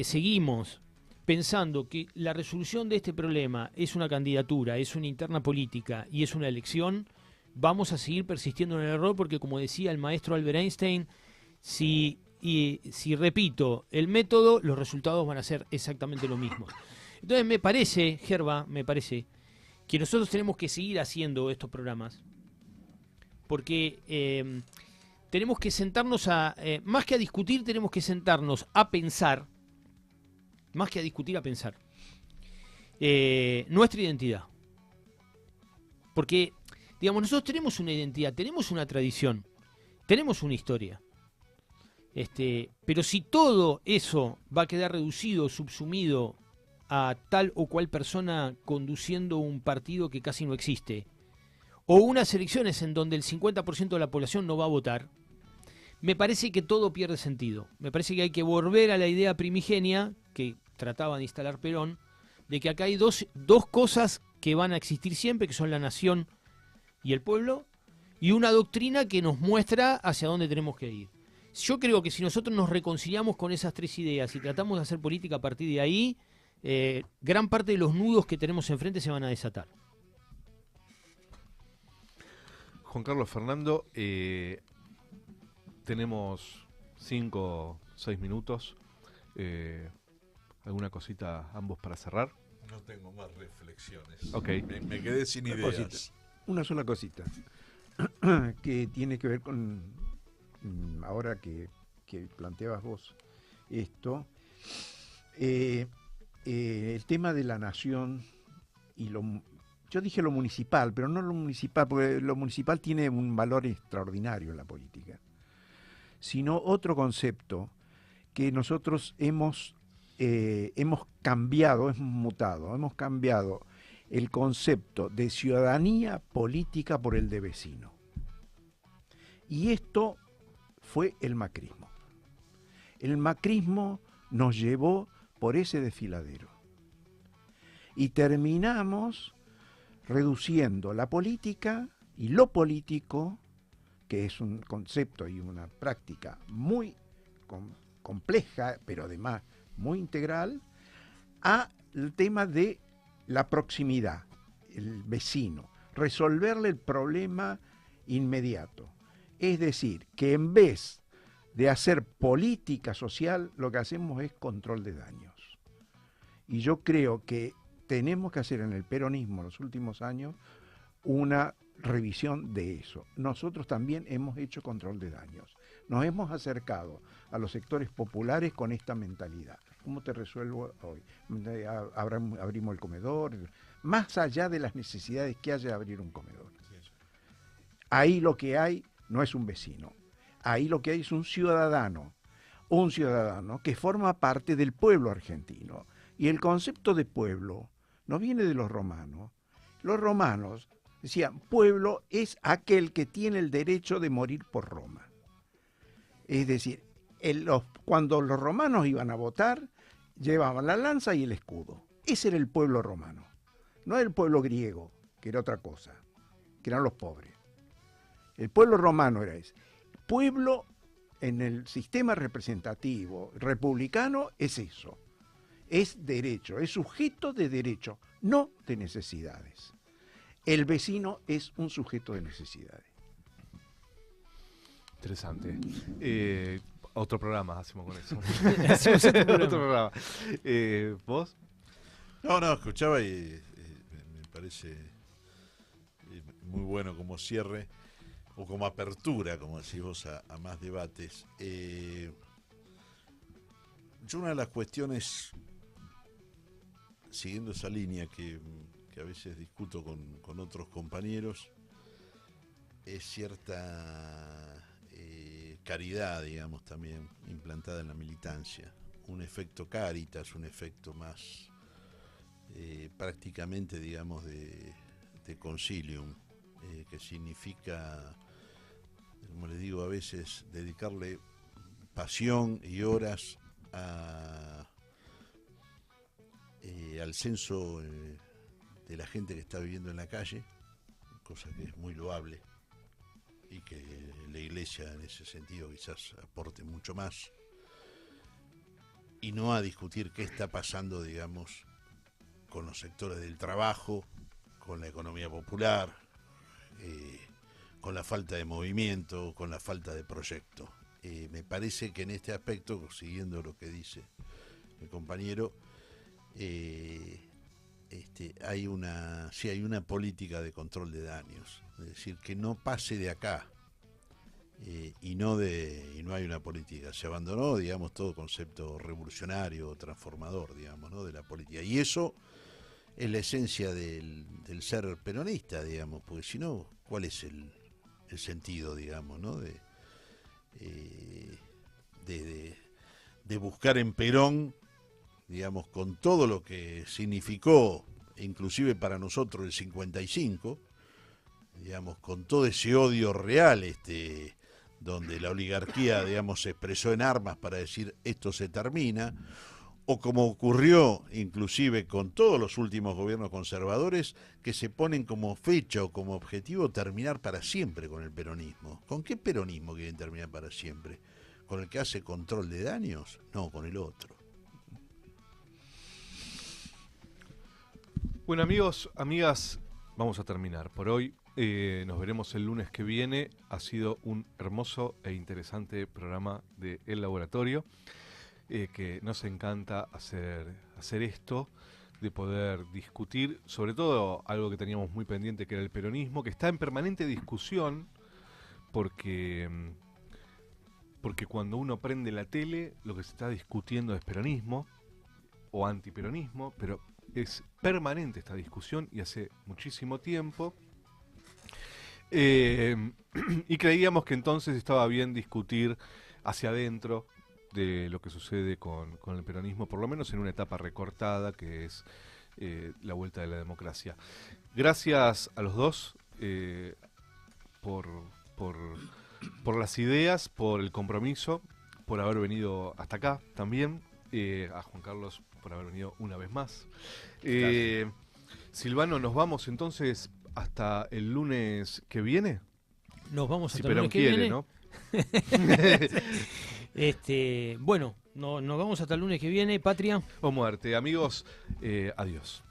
Speaker 2: seguimos pensando que la resolución de este problema es una candidatura, es una interna política y es una elección, vamos a seguir persistiendo en el error, porque como decía el maestro Albert Einstein, si repito el método, los resultados van a ser exactamente lo mismo. Entonces me parece, Gerva, que nosotros tenemos que seguir haciendo estos programas, porque tenemos que sentarnos más que a discutir, tenemos que sentarnos a pensar, más que a discutir, a pensar nuestra identidad. Porque, digamos, nosotros tenemos una identidad, tenemos una tradición, tenemos una historia. Pero si todo eso va a quedar reducido, subsumido a tal o cual persona conduciendo un partido que casi no existe, o unas elecciones en donde el 50% de la población no va a votar, me parece que todo pierde sentido. Me parece que hay que volver a la idea primigenia que trataba de instalar Perón, de que acá hay dos cosas que van a existir siempre, que son la nación y el pueblo, y una doctrina que nos muestra hacia dónde tenemos que ir. Yo creo que si nosotros nos reconciliamos con esas tres ideas y tratamos de hacer política a partir de ahí, gran parte de los nudos que tenemos enfrente se van a desatar.
Speaker 1: Juan Carlos, Fernando, tenemos 5 o 6 minutos. ¿Alguna cosita ambos para cerrar?
Speaker 4: No tengo más reflexiones.
Speaker 1: Okay.
Speaker 4: Me quedé sin ideas.
Speaker 3: Una sola cosita que tiene que ver con ahora que planteabas vos esto, el tema de la nación y yo dije lo municipal, pero no lo municipal, porque lo municipal tiene un valor extraordinario en la política, sino otro concepto que nosotros hemos cambiado, hemos mutado, hemos cambiado el concepto de ciudadanía política por el de vecino. Y esto fue el macrismo. El macrismo nos llevó por ese desfiladero. Y terminamos reduciendo la política y lo político, que es un concepto y una práctica muy compleja, pero además muy integral, al tema de la proximidad, el vecino, resolverle el problema inmediato. Es decir, que en vez de hacer política social, lo que hacemos es control de daños. Y yo creo que tenemos que hacer en el peronismo en los últimos años una revisión de eso. Nosotros también hemos hecho control de daños. Nos hemos acercado a los sectores populares con esta mentalidad. ¿Cómo te resuelvo hoy? Abrimos el comedor, más allá de las necesidades que haya de abrir un comedor. Ahí lo que hay no es un vecino, ahí lo que hay es un ciudadano que forma parte del pueblo argentino. Y el concepto de pueblo no viene de los romanos. Los romanos decían, pueblo es aquel que tiene el derecho de morir por Roma. Es decir, cuando los romanos iban a votar, llevaban la lanza y el escudo. Ese era el pueblo romano. No era el pueblo griego, que era otra cosa, que eran los pobres. El pueblo romano era ese. Pueblo en el sistema representativo republicano es eso. Es derecho, es sujeto de derecho, no de necesidades. El vecino es un sujeto de necesidades.
Speaker 1: Interesante. Otro programa hacemos con eso.
Speaker 2: Hacemos otro programa.
Speaker 1: Otro programa. ¿Vos?
Speaker 4: No, escuchaba y me parece muy bueno como cierre o como apertura, como decís vos, a más debates. Yo una de las cuestiones, siguiendo esa línea que a veces discuto con otros compañeros, es cierta caridad, digamos, también implantada en la militancia. Un efecto Cáritas, un efecto más prácticamente, digamos, de concilium, que significa, como les digo a veces, dedicarle pasión y horas al censo de la gente que está viviendo en la calle, cosa que es muy loable y que la Iglesia en ese sentido quizás aporte mucho más, y no a discutir qué está pasando, digamos, con los sectores del trabajo, con la economía popular, con la falta de movimiento, con la falta de proyecto. Me parece que en este aspecto, siguiendo lo que dice el compañero, hay una política de control de daños, es decir, que no pase de acá, y no hay una política. Se abandonó, digamos, todo concepto revolucionario, transformador, digamos, ¿no?, de la política. Y eso es la esencia del ser peronista, digamos, porque si no, ¿cuál es el sentido, digamos, ¿no?, de buscar en Perón, digamos, con todo lo que significó, inclusive para nosotros el 55, digamos, con todo ese odio real, donde la oligarquía, digamos, se expresó en armas para decir esto se termina, o como ocurrió inclusive con todos los últimos gobiernos conservadores, que se ponen como fecha o como objetivo terminar para siempre con el peronismo. ¿Con qué peronismo quieren terminar para siempre? ¿Con el que hace control de daños? No, con el otro.
Speaker 1: Bueno, amigos, amigas, vamos a terminar por hoy. Nos veremos el lunes que viene. Ha sido un hermoso e interesante programa de El Laboratorio, que nos encanta hacer esto, de poder discutir, sobre todo algo que teníamos muy pendiente, que era el peronismo, que está en permanente discusión, porque cuando uno prende la tele, lo que se está discutiendo es peronismo o antiperonismo, pero es permanente esta discusión y hace muchísimo tiempo. Y creíamos que entonces estaba bien discutir hacia adentro de lo que sucede con el peronismo, por lo menos en una etapa recortada que es la vuelta de la democracia. Gracias a los dos por las ideas, por el compromiso, por haber venido hasta acá también, a Juan Carlos por haber venido una vez más. Silvano, nos vamos entonces hasta el lunes que viene.
Speaker 2: Nos vamos
Speaker 1: si
Speaker 2: hasta el lunes que viene, ¿no? Bueno, nos vamos hasta el lunes que viene, Patria.
Speaker 1: O muerte, amigos, adiós.